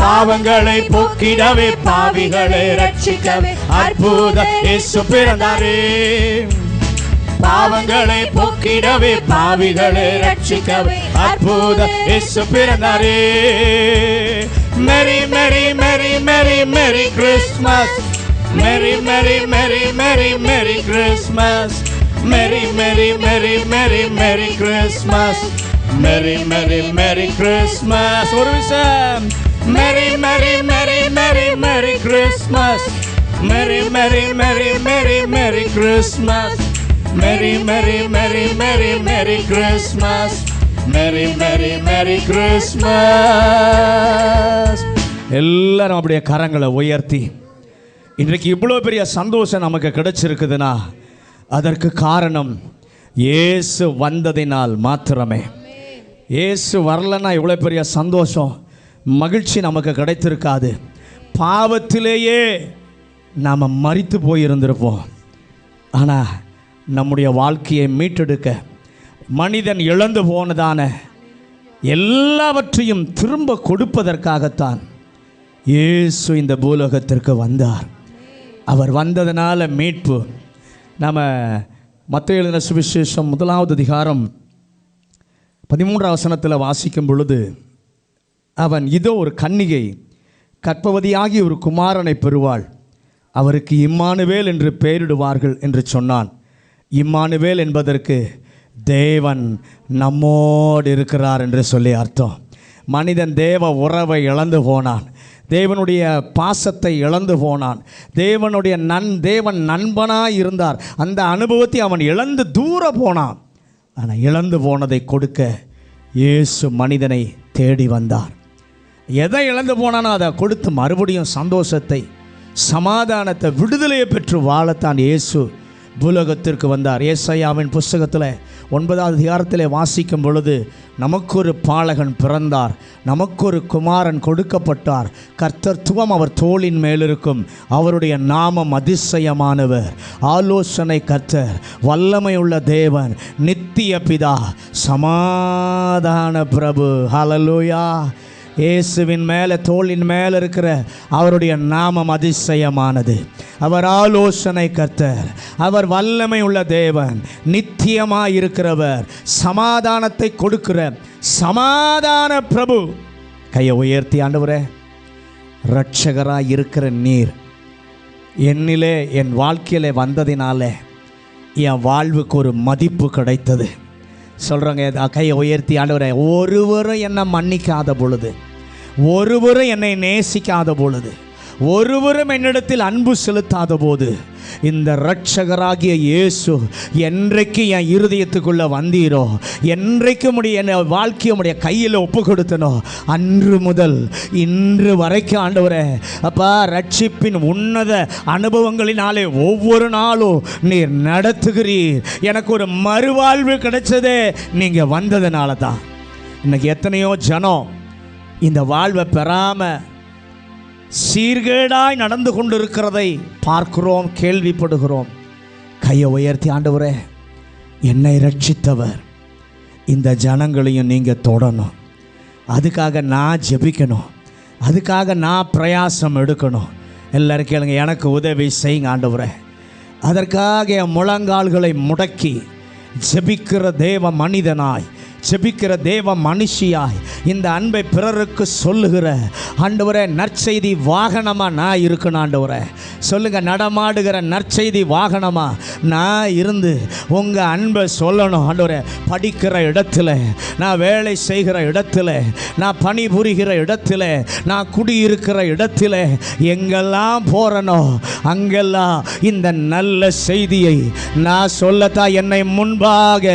பாவங்களை போக்கிடவே பாவிகளை ரட்சிக்கவே அற்புத இயேசு பிறந்தாரே. பாவங்களை போக்கிடவே பாவிகளை ரட்சிக்கவே அற்புத இயேசு பிறந்தாரே. மேரி மேரி மேரி மேரி மேரி கிறிஸ்மஸ், மேரி மேரி மேரி மேரி மேரி கிறிஸ்மஸ், மேரி மேரி மேரி மேரி மேரி கிறிஸ்மஸ், மேரி மேரி மேரி கிறிஸ்மஸ். ஒரு விஷயம், மேரி மேரி மேரி மேரி மேரி கிறிஸ்மஸ், மேரி மேரி மேரி மேரி மேரி கிறிஸ்மஸ், மேரி மேரி மேரி மேரி மேரி கிறிஸ்மஸ், மேரி மேரி மேரி கிறிஸ்மஸ். எல்லாரும் அப்படியே கரங்களை உயர்த்தி, இன்றைக்கு இவ்வளோ பெரிய சந்தோஷம் நமக்கு கிடைச்சிருக்குதுன்னா அதற்கு காரணம் இயேசு வந்ததினால் மாத்திரமே. இயேசு வரலன்னா இவ்வளோ பெரிய சந்தோஷம் மகிழ்ச்சி நமக்கு கிடைத்திருக்காது. பாவத்திலேயே நாம் மரித்து போயிருந்திருப்போம். ஆனால் நம்முடைய வாழ்க்கையை மீட்டெடுக்க மனிதன் இழந்து போனதான எல்லாவற்றையும் திரும்ப கொடுப்பதற்காகத்தான் இயேசு இந்த பூலோகத்திற்கு வந்தார். அவர் வந்ததனால மீட்பு. நம்ம மத்தேயு எழுதின சுவிசேஷம் 1வது அதிகாரம் 13வது வசனத்தில் வாசிக்கும் பொழுது, அவன் இதோ ஒரு கன்னிகை கர்ப்பவதியாகி ஒரு குமாரனை பெறுவாள், அவருக்கு இம்மானுவேல் என்று பெயரிடுவார்கள் என்று சொன்னான். இம்மானுவேல் என்பதற்கு தேவன் நம்மோடு இருக்கிறார் என்று சொல்லி அர்த்தம். மனிதன் தேவ உறவை இழந்து போனான், தேவனுடைய பாசத்தை இழந்து போனான். தேவன் நண்பனாக இருந்தார், அந்த அனுபவத்தை அவன் இழந்து தூர போனான். ஆனால் இழந்து போனதை கொடுக்க இயேசு மனிதனை தேடி வந்தார். எதை இழந்து போனானோ அதை கொடுத்து மறுபடியும் சந்தோஷத்தை, சமாதானத்தை, விடுதலையை பெற்று வாழத்தான் இயேசு பூலோகத்திற்கு வந்தார். ஏசாயாவின் புஸ்தகத்தில் 9வது அதிகாரத்தில் வாசிக்கும் பொழுது, நமக்கு ஒரு பாலகன் பிறந்தார், நமக்கு ஒரு குமாரன் கொடுக்கப்பட்டார், கர்த்தத்துவம் அவர் தோளின் மேலிருக்கும், அவருடைய நாமம் அதிசயமானவர், ஆலோசனை கர்த்தர், வல்லமையுள்ள தேவன், நித்திய பிதா, சமாதான பிரபு. ஹல்லேலூயா. இயேசுவின் மேலே, தோளின் மேலே இருக்கிற அவருடைய நாமம் அதிசயமானது. அவர் ஆலோசனை கர்த்தர், அவர் வல்லமை உள்ள தேவன், நித்தியமாக இருக்கிறவர், சமாதானத்தை கொடுக்கிற சமாதான பிரபு. கையை உயர்த்தி, ஆண்டவரே, இரட்சகராக இருக்கிற நீர் என்னிலே, என் வாழ்க்கையிலே வந்ததினால என் வாழ்வுக்கு ஒரு மதிப்பு கிடைத்தது. சொல்கிறவங்க கையை உயர்த்தி, ஆண்டவரே, ஒருவரும் என்னை மன்னிக்காத பொழுது, ஒருவரும் என்னை நேசிக்காத பொழுது, ஒருவரும் என்னிடத்தில் அன்பு செலுத்தாத போது, இந்த இரட்சகராகிய இயேசு என்றைக்கு என் இருதயத்துக்குள்ளே வந்தீரோ, என்றைக்கு என் வாழ்க்கையை உடைய கையில் ஒப்பு கொடுத்தனோ, அன்று முதல் இன்று வரைக்கும் ஆண்டவரே அப்பா, ரட்சிப்பின் உன்னத அனுபவங்களினாலே ஒவ்வொரு நாளும் நீர் நடத்துகிறீர். எனக்கு ஒரு மறுவாழ்வு கிடைச்சதே நீங்கள் வந்ததுனால தான். இன்னைக்கு எத்தனையோ ஜனம் இந்த வாழ்வை பெறாமல் சீர்கேடாய் நடந்து கொண்டிருக்கிறதை பார்க்கிறோம், கேள்விப்படுகிறோம். கையை உயர்த்தி, ஆண்டவரே, என்னை ரட்சித்தவர் இந்த ஜனங்களையும் நீங்கள் தொடணும், அதுக்காக நான் ஜெபிக்கணும், அதுக்காக நான் பிரயாசம் எடுக்கணும். எல்லாரும் கேளுங்க, எனக்கு உதவி செய்யுங்க ஆண்டவரே. அதற்காக என் முழங்கால்களை முடக்கி ஜெபிக்கிற தேவ மனிதனாய், ஜெபிக்கிற தேவ மனுஷியாய், இந்த அன்பை பிறருக்கு சொல்லுகிற ஆண்டவரே நற்செய்தி வாகனமாக நான் இருக்கணும். ஆண்டவரே சொல்லுங்க, நடமாடுகிற நற்செய்தி வாகனமாக நான் இருந்து உங்கள் அன்பை சொல்லணும். ஆண்டவரே, படிக்கிற இடத்துல, நான் வேலை செய்கிற இடத்துல, நான் பணிபுரிகிற இடத்துல, நான் குடியிருக்கிற இடத்துல, எங்கெல்லாம் போகிறனோ அங்கெல்லாம் இந்த நல்ல செய்தியை நான் சொல்லத்தான் என்னை முன்பாக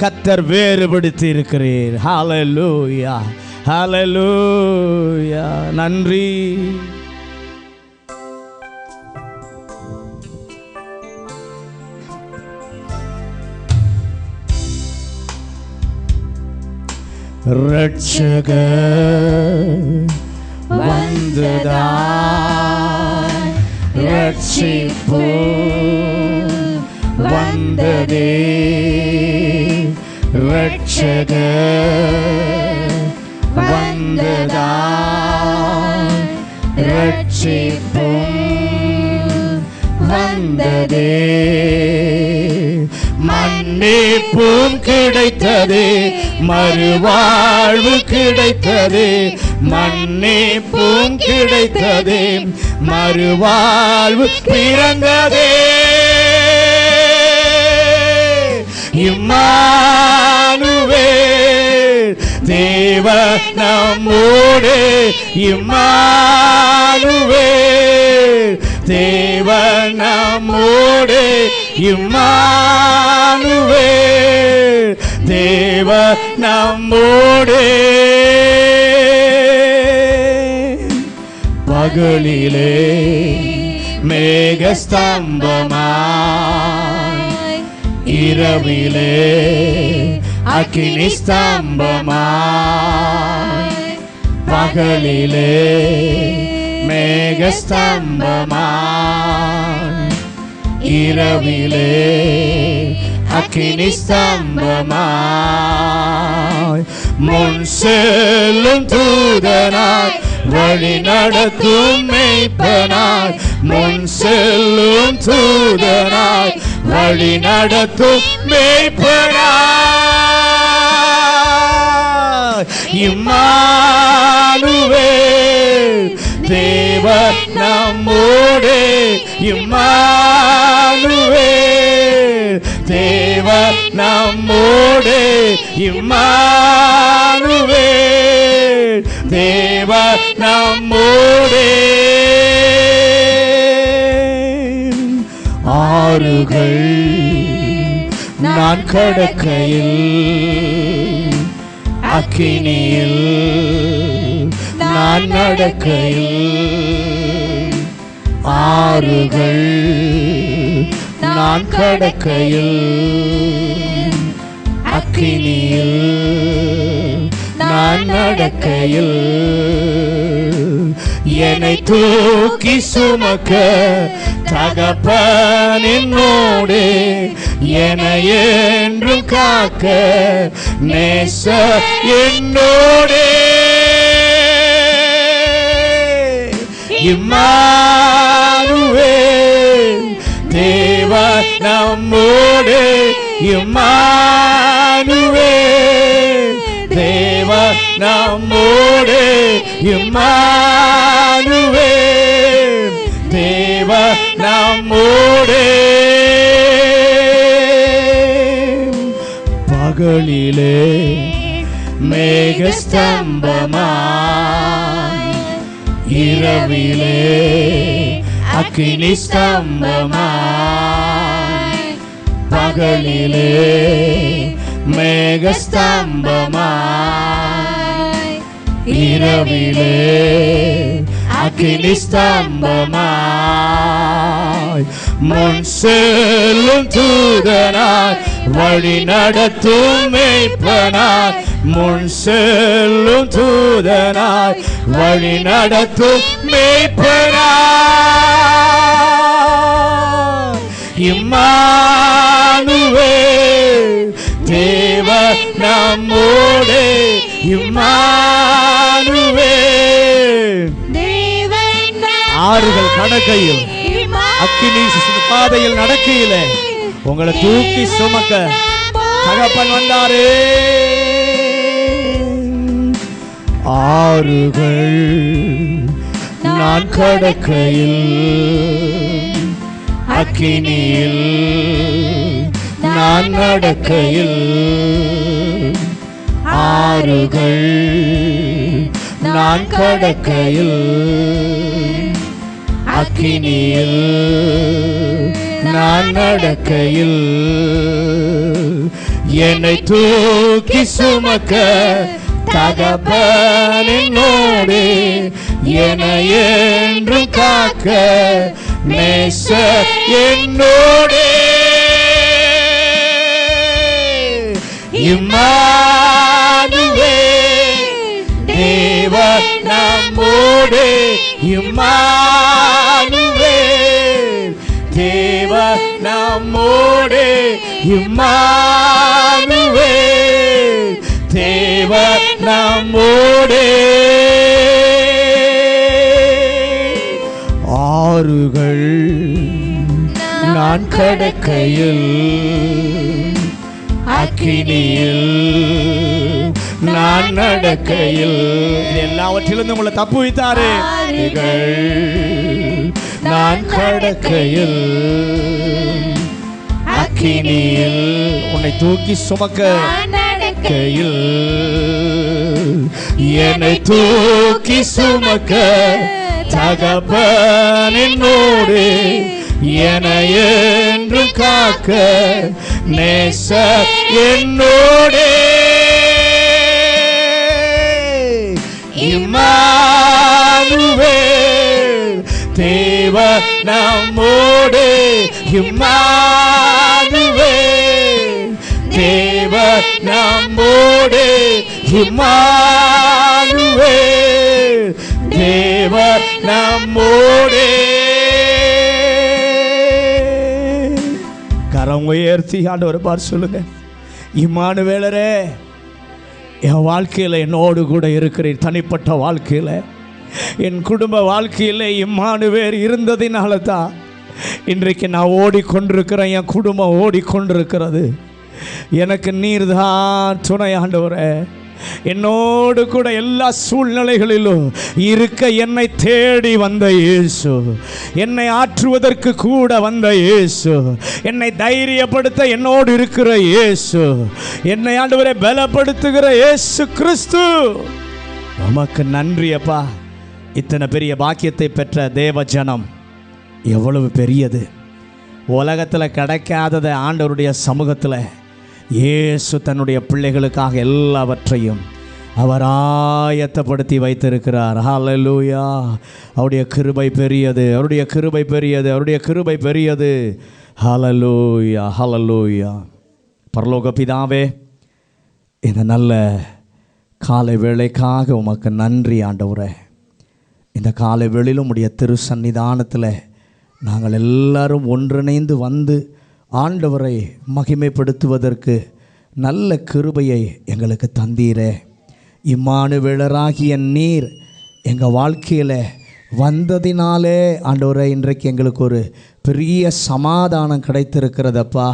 கர்த்தர் வேறுபடுத்தி இருக்கிறீர். ஹல்லேலூயா, ஹல்லேலூயா. நன்றி. ரட்சகர் வந்ததாய், ரட்சிப்பு வந்ததே, ரட்சகர் வந்ததாய், ரட்சிப்பும் வந்ததே, மன்னிப்பும் கிடைத்தது, மறுவாழ்வு கிடைத்தது, மன்னிப்பும் கிடைத்தது, மறுவாழ்வு பிறந்ததே. இம்மானுவேல் தேவன் நம்மோடு, இம்மானுவேல் தேவன் நம்மோடு, இம்மானுவேல் தேவன் நம்மோடு. பகலிலே மேகஸ்தம்பமாய், இரவிலே அக்கினி ஸ்தம்பமாய், பகலிலே மேகஸ்தம்பமாய், இரவிலே அக்கினி ஸ்தம்பமாய் முன் செல்லும் தூதனாய் வழி நடத்தும் மேய்ப்பனாய் முன் செல்லும் தூதனாய் வழி நடத்தும் மேய்ப்பனாய் இம்மானுவேல் தேவன் நம்மோடே இம்மானுவேல் தேவன் நம்மோடே இம்மானுவேல் தேவன் நம்மோடே ஆறுகள் நான் கடக்கையில் அக்கினியில் நான் நடக்கையில் ஆறுகள் நான் கடக்கையில் அக்கினியில் நான் நடக்கையில் என்னை தூக்கி சுமக்க தகப்பன் என்னோடே என்னை என்றும் காக்க நேச என்னோடே இம்மானுவேல் தேவன் நம்மோடே இம்மானுவேல் தேவன் நம்மோடே இம்மானுவேல் தேவன் நம்மோடே பகலிலே மேகஸ்தம்பமாய் இரவிலே அக்கினி ஸ்தம்பமாய் பகலிலே மேகஸ்தம்பமாய் இரவிலே அக்கினி ஸ்தம்பமாய் முன் செல்லும் தூதனாய் வழி நடத்தும் மேய்ப்பனாய் முன் செல்லும் தூதனாய் வழி நடத்தும் மேய்ப்பனாய் இம்மானுவேல் தேவன் நம்மோடே இம்மானுவேல் ஆறுகள் கடக்கையில் அக்கினி பாதையில் நடக்கையிலே உங்களை தூக்கி சுமக்க தகப்பன் வந்தாரே ஆறுகள் நான் கடக்கையில் அக்கினியில் நான் நடக்கையில் ஆறுகள் நான் கடக்கையில் அக்கினியில் நான் நடக்கையில் என்னை தூக்கி சுமக்க தகப்பன் என்னோடே என்னை என்றும் காக்க நேச என்னோடே இம்மானுவேல் தேவன் நம்மோடே இம்மானுவேல் தேவன் நம்மோடே இம்மானுவேல் தேவன் நம்மோடே ஆறுகள் நான் கடக்கையில் அக்கினியில் நான் நடக்கையில் எல்லாவற்றிலிருந்து உங்களை தப்பு வைத்தாரே நான் கடக்கையில் அக்கினியில் உன்னை தூக்கி சுமக்க கையில் என்னை தூக்கி சுமக்க தகப்பன் என்னோடு என்னை என்று காக்க நேச என்னோடே இம்மானுவேல் தேவன் நம்மோடே இம்மானுவேல் தேவன் நம்மோடே இம்மானுவேல் தேவன் நம்மோடே கரம் உயர்த்தி ஆண்டவர் பார் சொல்லுங்க, இம்மானுவேலரே, என் வாழ்க்கையில் என்னோடு கூட இருக்கிறீர். தனிப்பட்ட வாழ்க்கையில், என் குடும்ப வாழ்க்கையில் இம்மானுவேல் இருந்ததினால தான் இன்றைக்கு நான் ஓடிக்கொண்டிருக்கிறேன். என் குடும்பம் ஓடிக்கொண்டிருக்கிறது. எனக்கு நீர் தான் துணை ஆண்டவரே. என்னோடு கூட எல்லா சூழ்நிலைகளிலும் இருக்க என்னை தேடி வந்த இயேசு, என்னை ஆற்றுவதற்கு கூட வந்த இயேசு, என்னை தைரியப்படுத்த என்னோடு இருக்கிற இயேசு, என்னை ஆண்டவரை பலப்படுத்துகிற இயேசு கிறிஸ்து, உமக்கு நன்றி அப்பா. இத்தனை பெரிய பாக்கியத்தை பெற்ற தேவ ஜனம் எவ்வளவு பெரியது. உலகத்தில் கிடைக்காததை ஆண்டவருடைய சமூகத்தில் இயேசு தன்னுடைய பிள்ளைகளுக்காக எல்லாவற்றையும் அவர் ஆயத்தப்படுத்தி வைத்திருக்கிறார். ஹல்லேலூயா. அவருடைய கிருபை பெரியது, அவருடைய கிருபை பெரியது, அவருடைய கிருபை பெரியது. ஹல்லேலூயா, ஹல்லேலூயா. பரலோக பிதாவே, இந்த நல்ல காலை வேளைக்காக உமக்கு நன்றி ஆண்டவரே. இந்த காலை வேளையிலும் உடைய திரு சன்னிதானத்தில் நாங்கள் எல்லாரும் ஒன்றிணைந்து வந்து ஆண்டவரை மகிமைப்படுத்துவதற்கு நல்ல கிருபையை எங்களுக்கு தந்தீரே. இம்மானுவேலராகிய நீர் எங்கள் வாழ்க்கையில் வந்ததினாலே ஆண்டவரை இன்றைக்கு எங்களுக்கு ஒரு பெரிய சமாதானம் கிடைத்திருக்கிறதப்பா.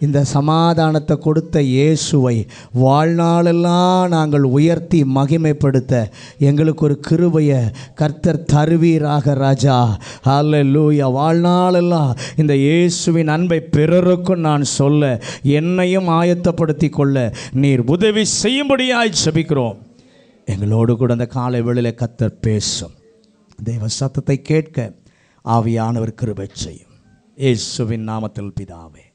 இந்த சமாதானத்தை கொடுத்த இயேசுவை வாழ்நாளெல்லாம் நாங்கள் உயர்த்தி மகிமைப்படுத்த எங்களுக்கு ஒரு கிருபையை கர்த்தர் தருவீராக ராஜா. ஹல்லேலூயா. வாழ்நாளெல்லாம் இந்த இயேசுவின் அன்பை பிறருக்கும் நான் சொல்ல என்னையும் ஆயத்தப்படுத்தி கொள்ள நீர் உதவி செய்யும்படியாய் ஜெபிக்கிறோம். எங்களோடு கூட அந்த காலை வேளையிலே கர்த்தர் பேசும். தேவ சத்தத்தை கேட்க ஆவியானவர் கிருபை செய்யும். இயேசுவின் நாமத்தில் பிதாவே.